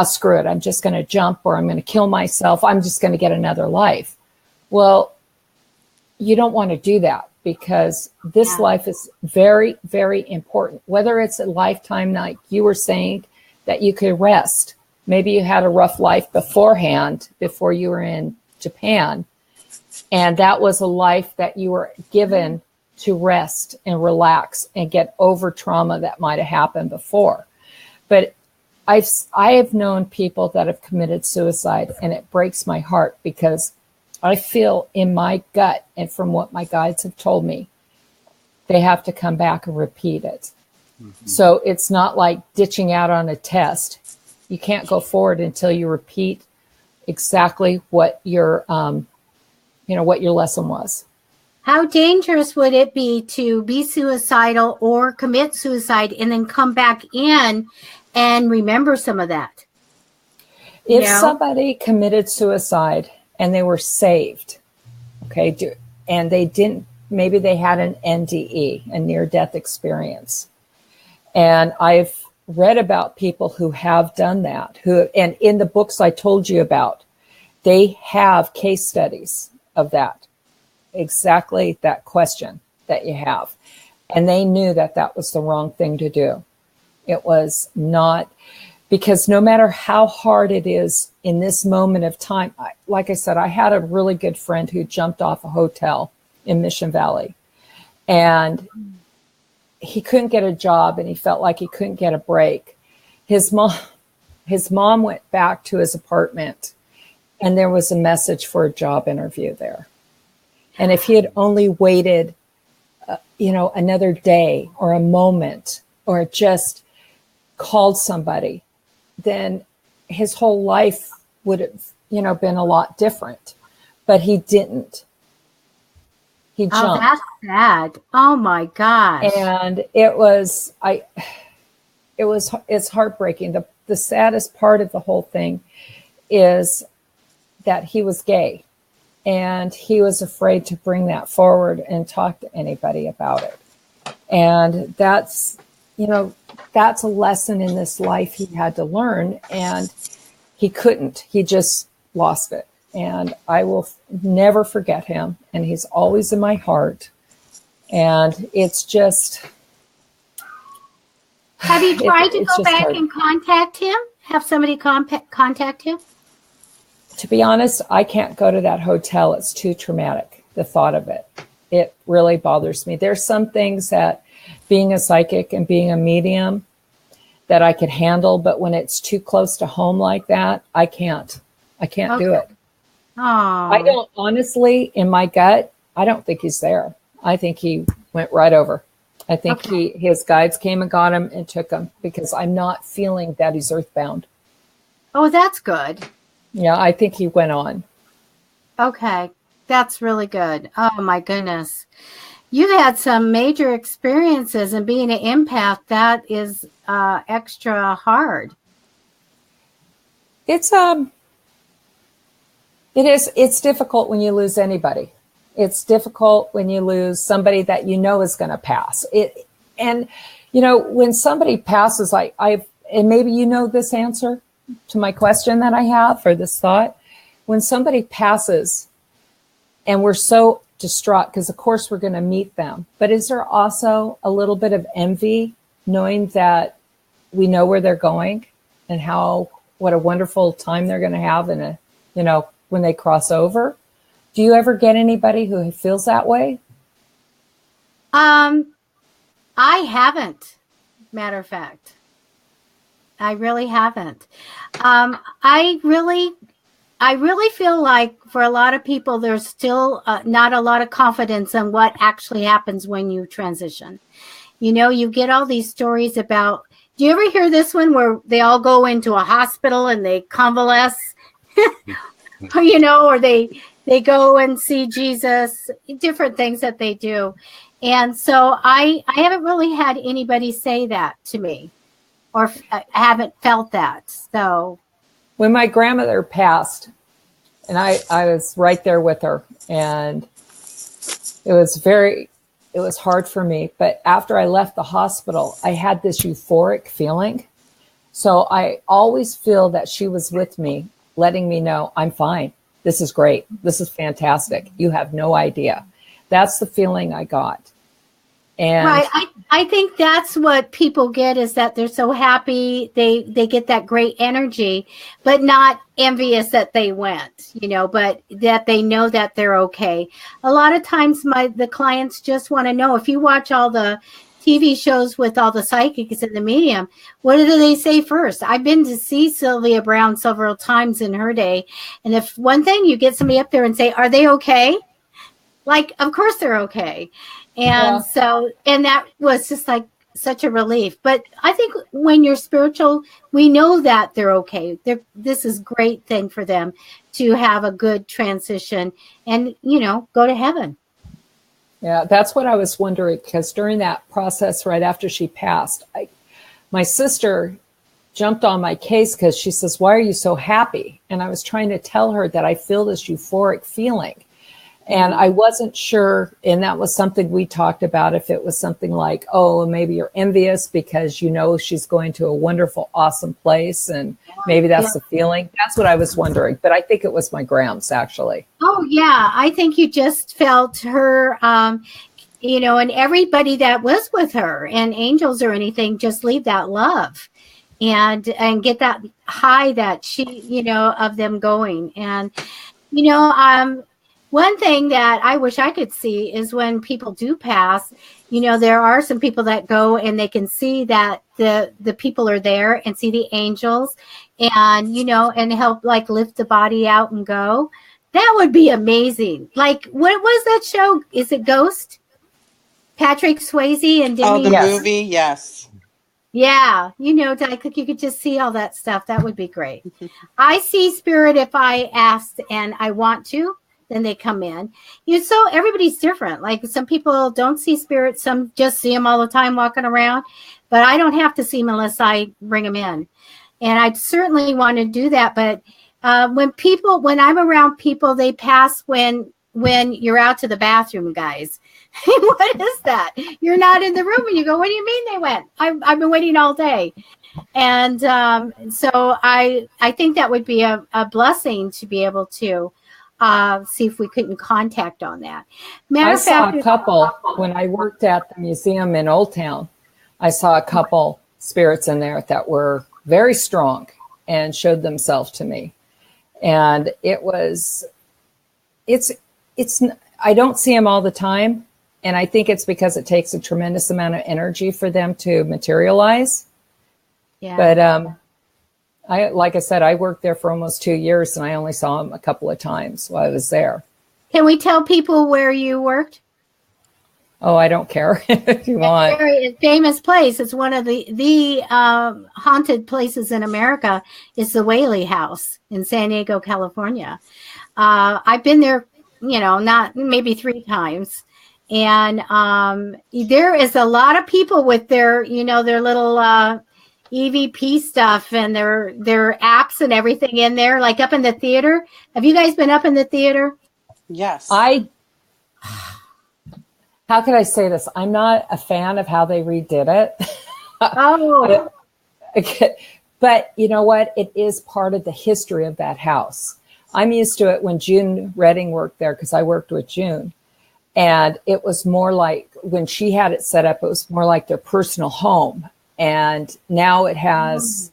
screw it. I'm just going to jump, or I'm going to kill myself. I'm just going to get another life. Well, you don't want to do that, because this life is very, very important. Whether it's a lifetime, like you were saying, that you could rest. Maybe you had a rough life beforehand, before you were in Japan. And that was a life that you were given to rest and relax and get over trauma that might have happened before. But I have known people that have committed suicide, and it breaks my heart, because I feel in my gut, and from what my guides have told me, they have to come back and repeat it. Mm-hmm. So it's not like ditching out on a test. You can't go forward until you repeat exactly what your what your lesson was. How dangerous would it be to be suicidal or commit suicide and then come back in and remember some of that? If somebody committed suicide and they were saved, okay, and they didn't, maybe they had an NDE, a near-death experience. And I've read about people who have done that, and in the books I told you about, they have case studies of that, exactly that question that you have. And they knew that that was the wrong thing to do. It was not, because no matter how hard it is in this moment of time, like I said, I had a really good friend who jumped off a hotel in Mission Valley, and he couldn't get a job, and he felt like he couldn't get a break. His mom went back to his apartment, and there was a message for a job interview there. And if he had only waited, another day or a moment, or just called somebody, then his whole life would have, been a lot different. But he didn't. He jumped. Oh, that's sad. Oh my gosh. And it's heartbreaking. The saddest part of the whole thing is that he was gay, and he was afraid to bring that forward and talk to anybody about it. And that's a lesson in this life he had to learn, and he couldn't. He just lost it. And I will never forget him, and he's always in my heart. And it's just... Have you tried to go back and contact him? Have somebody contact him? To be honest, I can't go to that hotel. It's too traumatic, the thought of it. It really bothers me. There's some things that, being a psychic and being a medium, that I could handle, but when it's too close to home like that, I can't do it. I don't, honestly, in my gut, I don't think he's there. I think he went right over. I think his guides came and got him and took him, because I'm not feeling that he's earthbound. Oh, that's good. Yeah, I think he went on. Okay, that's really good. Oh my goodness. You've had some major experiences, and being an empath, that is extra hard. It's difficult when you lose anybody. It's difficult when you lose somebody that you know is going to pass. And you know, when somebody passes, and maybe you know this answer to my question that I have, or this thought. When somebody passes and we're so distraught, because of course we're going to meet them, but is there also a little bit of envy knowing that we know where they're going and what a wonderful time they're going to have when they cross over? Do you ever get anybody who feels that way? I haven't, matter of fact. I really haven't. I really feel like for a lot of people, there's still not a lot of confidence in what actually happens when you transition. You know, you get all these stories about, do you ever hear this one where they all go into a hospital and they convalesce, you know, or they go and see Jesus, different things that they do. And so I haven't really had anybody say that to me, or I haven't felt that. So when my grandmother passed, and I was right there with her, and it was hard for me. But after I left the hospital, I had this euphoric feeling. So I always feel that she was with me, letting me know, I'm fine. This is great. This is fantastic. You have no idea. That's the feeling I got. And right. I think that's what people get, is that they're so happy. They get that great energy, but not envious that they went, you know, but that they know that they're okay. A lot of times the clients just want to know, if you watch all the TV shows with all the psychics and the medium, what do they say first? I've been to see Sylvia Brown several times in her day. And if one thing, you get somebody up there and say, are they okay? Like, of course they're okay. And so, and that was just like such a relief. But I think when you're spiritual, we know that they're okay. This is a great thing for them to have a good transition and, you know, go to heaven. Yeah, that's what I was wondering, because during that process, right after she passed, my sister jumped on my case because she says, why are you so happy? And I was trying to tell her that I feel this euphoric feeling. And I wasn't sure, and that was something we talked about, if it was something like, oh, maybe you're envious because you know she's going to a wonderful, awesome place, and maybe that's the feeling. That's what I was wondering. But I think it was my grams, actually. Oh, yeah. I think you just felt her, you know, and everybody that was with her, and angels or anything, just leave that love and get that high that she, you know, of them going. And, you know, one thing that I wish I could see is when people do pass, you know, there are some people that go and they can see that the people are there and see the angels and, you know, and help like lift the body out and go. That would be amazing. Like, what was that show? Is it Ghost? Patrick Swayze and Demi. Oh, the movie? Yes. Yeah. You know, like you could just see all that stuff. That would be great. I see spirit if I asked and I want to. Then they come in. You know, so everybody's different. Like some people don't see spirits, some just see them all the time walking around. But I don't have to see them unless I bring them in. And I certainly want to do that. But when I'm around people, they pass when you're out to the bathroom, guys. What is that? You're not in the room, and you go, what do you mean they went? I've been waiting all day. And so I think that would be a blessing to be able to see if we couldn't contact on that. I saw a couple when I worked at the museum in Old Town. I saw a couple spirits in there that were very strong and showed themselves to me. And it's I don't see them all the time. And I think it's because it takes a tremendous amount of energy for them to materialize. Yeah. But like I said, I worked there for almost 2 years, and I only saw him a couple of times while I was there. Can we tell people where you worked? Oh, I don't care if you want. It's a very famous place. It's one of the haunted places in America. It's the Whaley House in San Diego, California. I've been there, not maybe 3 times. And there is a lot of people with their, their little EVP stuff and their apps and everything in there, like up in the theater. Have you guys been up in the theater? Yes. How could I say this? I'm not a fan of how they redid it. Oh. But you know what? It is part of the history of that house. I'm used to it when June Redding worked there, because I worked with June. And it was more like, when she had it set up, it was more like their personal home. And now it has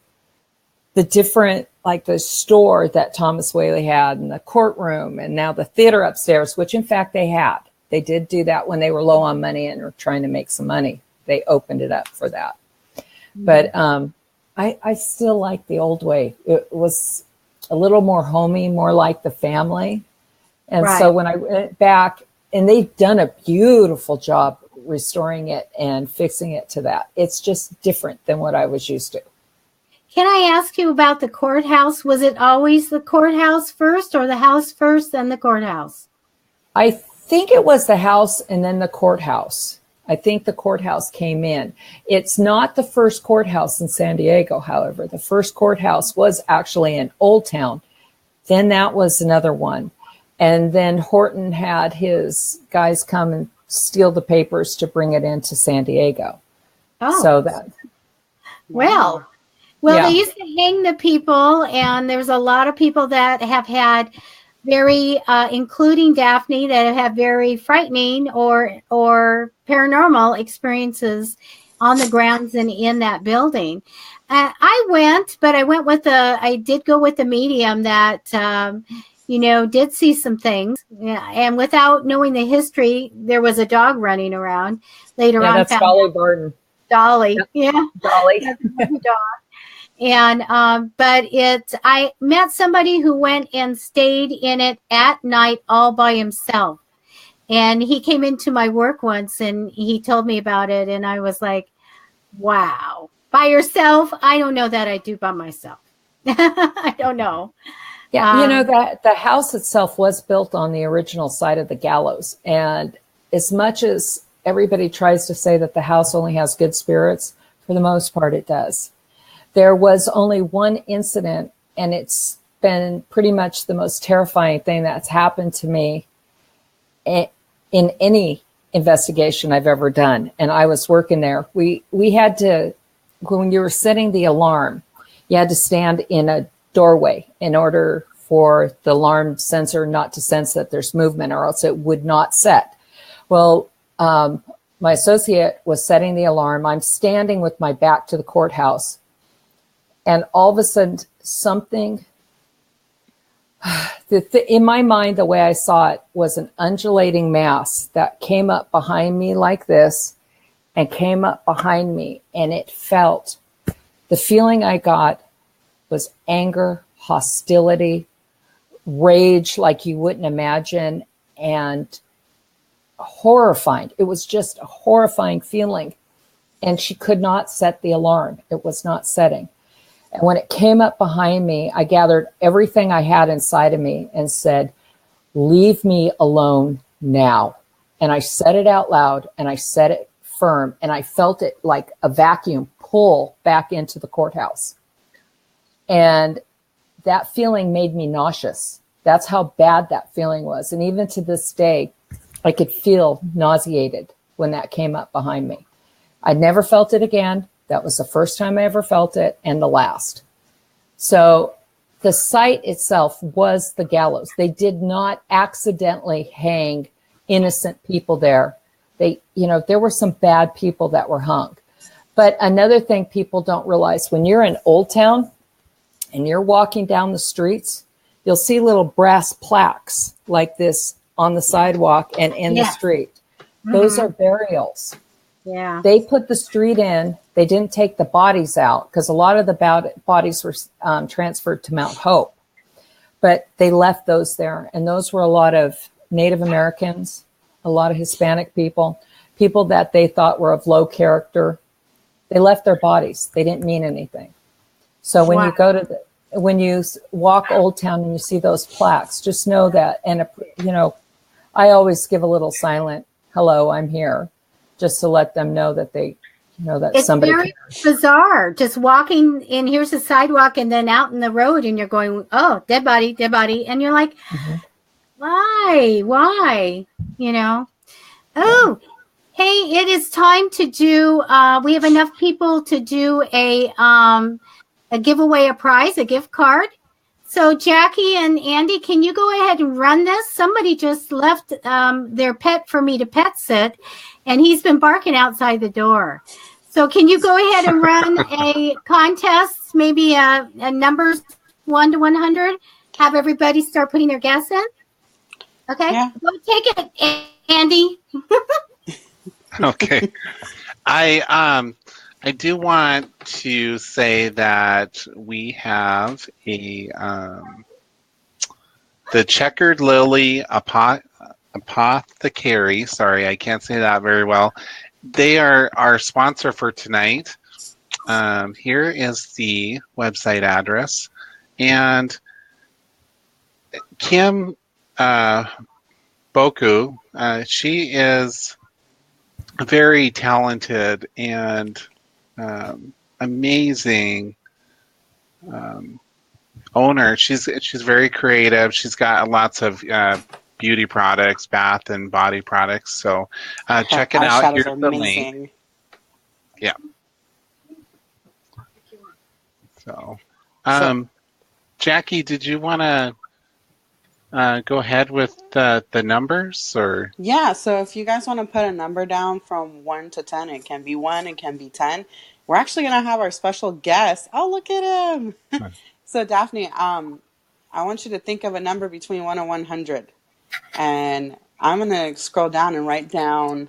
the different, like the store that Thomas Whaley had, and the courtroom, and now the theater upstairs, which in fact they had. They did do that when they were low on money and were trying to make some money. They opened it up for that. But I still like the old way. It was a little more homey, more like the family. And so when I went back, and they've done a beautiful job restoring it and fixing it to that. It's just different than what I was used to. Can I ask you about the courthouse? Was it always the courthouse first, or the house first, then the courthouse? I think it was the house and then the courthouse. I think the courthouse came in. It's not the first courthouse in San Diego, however. The first courthouse was actually in Old Town. Then that was another one. And then Horton had his guys come and steal the papers to bring it into San Diego. Oh. So that. Well, Yeah. They used to hang the people, and there's a lot of people that have had very, including Daphne, that have had very frightening or paranormal experiences on the grounds and in that building. I went, but I did go with a medium that, did see some things. And without knowing the history, there was a dog running around later on. That's Dolly Barton. Dolly. Yep. Yeah. Dolly. Dog. And, I met somebody who went and stayed in it at night all by himself. And he came into my work once and he told me about it. And I was like, wow, by yourself? I don't know that I do by myself. I don't know. Yeah. That the house itself was built on the original site of the gallows. And as much as everybody tries to say that the house only has good spirits, for the most part, it does. There was only one incident, and it's been pretty much the most terrifying thing that's happened to me in any investigation I've ever done. And I was working there. We had to, when you were setting the alarm, you had to stand in a doorway in order for the alarm sensor not to sense that there's movement, or else it would not set. Well, my associate was setting the alarm. I'm standing with my back to the courthouse. And all of a sudden, something, in my mind, the way I saw it was an undulating mass that came up behind me like this and came up behind me. And it felt, the feeling I got was anger, hostility, rage like you wouldn't imagine, and horrifying. It was just a horrifying feeling. And she could not set the alarm. It was not setting. And when it came up behind me, I gathered everything I had inside of me and said, leave me alone now. And I said it out loud, and I said it firm, and I felt it like a vacuum pull back into the courthouse. And that feeling made me nauseous. That's how bad that feeling was. And even to this day, I could feel nauseated when that came up behind me. I'd never felt it again. That was the first time I ever felt it, and the last. So the site itself was the gallows. They did not accidentally hang innocent people there. There were some bad people that were hung. But another thing people don't realize, when you're in Old Town and you're walking down the streets, you'll see little brass plaques like this on the sidewalk and in the street. Those are burials. Yeah. They put the street in. They didn't take the bodies out because a lot of the bodies were transferred to Mount Hope. But they left those there. And those were a lot of Native Americans, a lot of Hispanic people that they thought were of low character. They left their bodies. They didn't mean anything. So when you go to when you walk Old Town and you see those plaques, just know that. And, you know, I always give a little silent, hello, I'm here, just to let them know that they, you know, that it's somebody very cares. bizarre. Just walking in, here's a sidewalk, and then out in the road, and you're going, oh, dead body, and you're like, why, you know? Oh, hey, it is time to do. We have enough people to do a giveaway, a prize, a gift card. So Jackie and Andy, can you go ahead and run this? Somebody just left their pet for me to pet sit, and he's been barking outside the door. So can you go ahead and run a contest, maybe a numbers 1 to 100? Have everybody start putting their guess in? Okay, Yeah. Go take it, Andy. Okay. I do want to say that we have the Checkered Lily Apothecary. Sorry, I can't say that very well. They are our sponsor for tonight. Here is the website address. And Kim Boku, she is very talented and amazing owner. She's very creative. She's got lots of beauty products, bath and body products. So check it out. Here's the link. Yeah. So, Jackie, did you want to go ahead with the numbers, or? Yeah, so if you guys want to put a number down from 1 to 10, it can be 1, it can be 10. We're actually going to have our special guest. Oh, look at him. So Daphne, I want you to think of a number between 1 and 100. And I'm going to scroll down and write down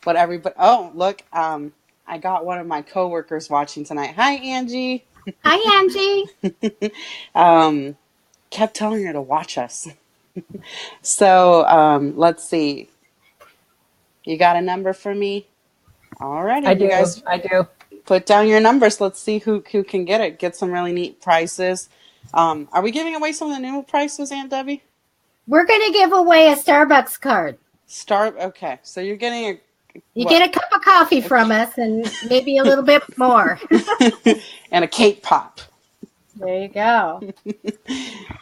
what everybody, oh, look, I got one of my coworkers watching tonight. Hi, Angie. Hi, Angie. Kept telling her to watch us. So let's see. You got a number for me? All right. I do. Put down your numbers. Let's see who can get it. Get some really neat prices. Are we giving away some of the new prices, Aunt Debbie? We're going to give away a Starbucks card. Okay. So you're getting You get a cup of coffee from us and maybe a little bit more. and a cake pop. There you go.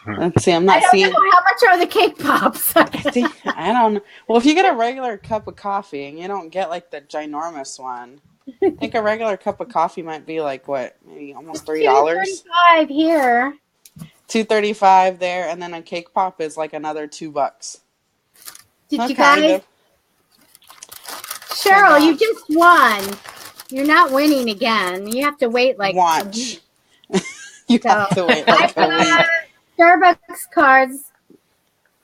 Let's see. I'm not seeing. I don't know how much are the cake pops. I don't know. Well, if you get a regular cup of coffee and you don't get like the ginormous one, I think a regular cup of coffee might be like what, maybe almost $3. $2.35 here. $2.35 there, and then a cake pop is like another $2. Did you guys? Cheryl, you just won. You're not winning again. You have to wait like watch. You have to wait like a week. Starbucks cards.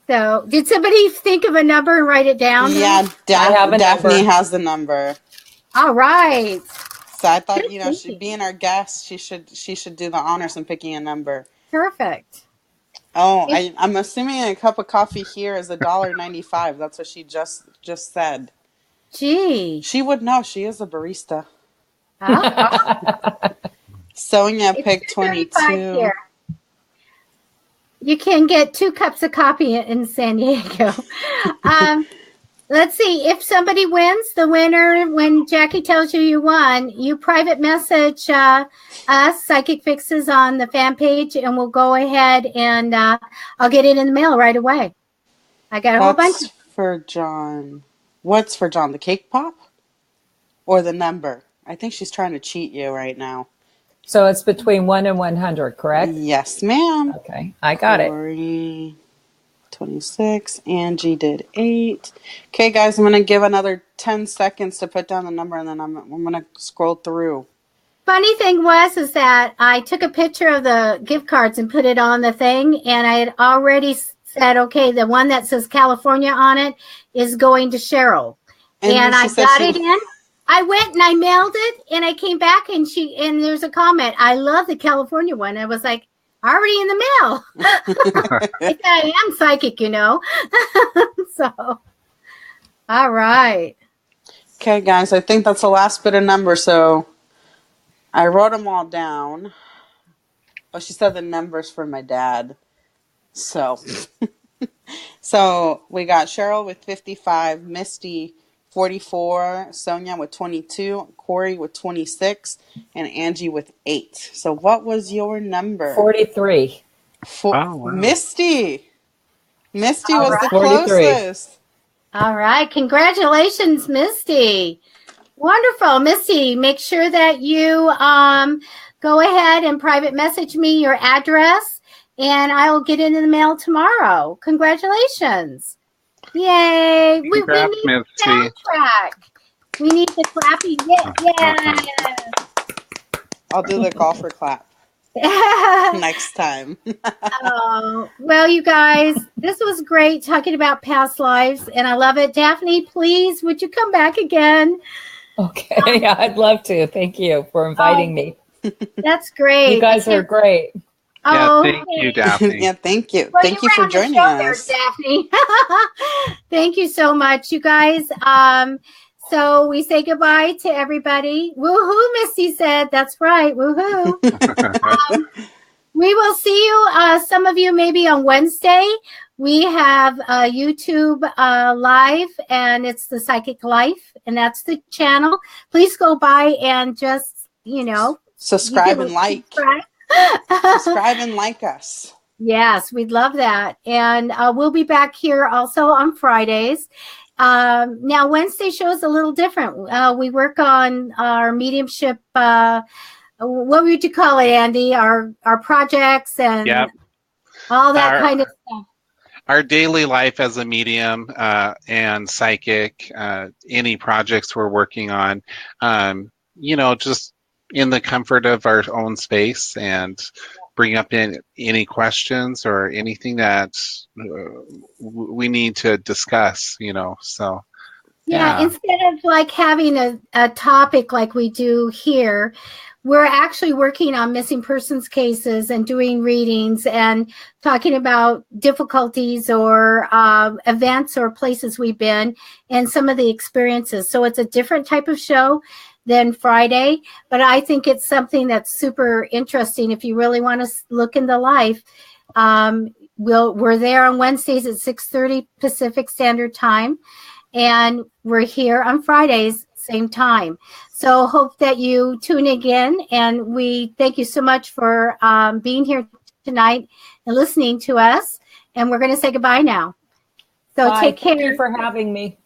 So, did somebody think of a number and write it down? Yeah, Daphne has the number. All right. So I thought, she'd be our guest. She should do the honors in picking a number. Perfect. Oh, I'm assuming a cup of coffee here is $1.95. That's what she just said. Gee. She would know. She is a barista. Oh. Sonia picked 22. Here. You can get 2 cups of coffee in San Diego. Let's see. If somebody wins, the winner, when Jackie tells you won, you private message us, Psychic Fixes, on the fan page, and we'll go ahead and I'll get it in the mail right away. I got a whole bunch. For John. What's for John? The cake pop? Or the number? I think she's trying to cheat you right now. So it's between 1 and 100, correct? Yes, ma'am. Okay, I got it. 26. Angie did 8. Okay, guys, I'm going to give another 10 seconds to put down the number, and then I'm going to scroll through. Funny thing is that I took a picture of the gift cards and put it on the thing, and I had already said, okay, the one that says California on it is going to Cheryl. And I got it in. I went and I mailed it, and I came back, and there's a comment. I love the California one. I was like, already in the mail. I am psychic, So, all right. Okay, guys, I think that's the last bit of numbers. So I wrote them all down. Oh, she said the numbers for my dad. So, so we got Cheryl with 55, Misty 44, Sonia with 22, Corey with 26, and Angie with 8. So what was your number? 43. Oh, wow. Misty All was right. the 43. closest. All right. Congratulations, Misty. Wonderful. Misty, make sure that you go ahead and private message me your address, and I will get it in the mail tomorrow. Congratulations. Yay. Congrats, we need Misty. the soundtrack. We need the clapping. Yeah. I'll do the golfer clap next time. Well, you guys, this was great talking about past lives, and I love it. Daphne, please, would you come back again? Okay, I'd love to. Thank you for inviting me. That's great. You guys are great. Yeah, thank you, Daphne. Yeah, thank you. Well, thank you for ran the joining show us. there, Daphne. Thank you so much, you guys. So we say goodbye to everybody. Woohoo, Misty said. That's right. Woohoo. We will see you, some of you maybe on Wednesday. We have YouTube live, and it's the Psychic Life, and that's the channel. Please go by and just, subscribe and like. Subscribe and like us. Yes, we'd love that. And we'll be back here also on Fridays. Now, Wednesday show is a little different. We work on our mediumship. What would you call it, Andy? Our projects and all that kind of stuff. Our daily life as a medium and psychic, any projects we're working on, just in the comfort of our own space, and bring up any questions or anything that we need to discuss, so. Yeah, instead of like having a topic like we do here, we're actually working on missing persons cases and doing readings and talking about difficulties or events or places we've been and some of the experiences. So it's a different type of show than Friday, but I think it's something that's super interesting if you really want to look into life. We're there on Wednesdays at 6:30 Pacific Standard Time, and we're here on Fridays, same time. So hope that you tune again, and we thank you so much for being here tonight and listening to us, and we're going to say goodbye now. So take care. Thank you for having me.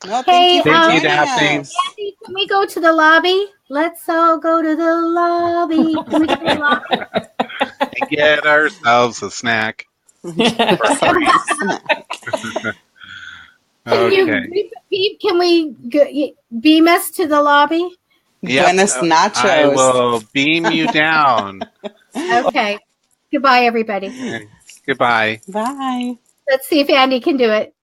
No, thank you, Daphne. Andy, can we go to the lobby? Let's all go to the lobby. Can we go to the lobby? And get ourselves a snack. Can we beam us to the lobby? Buenos nachos. I will beam you down. Okay. Goodbye, everybody. Goodbye. Bye. Let's see if Andy can do it.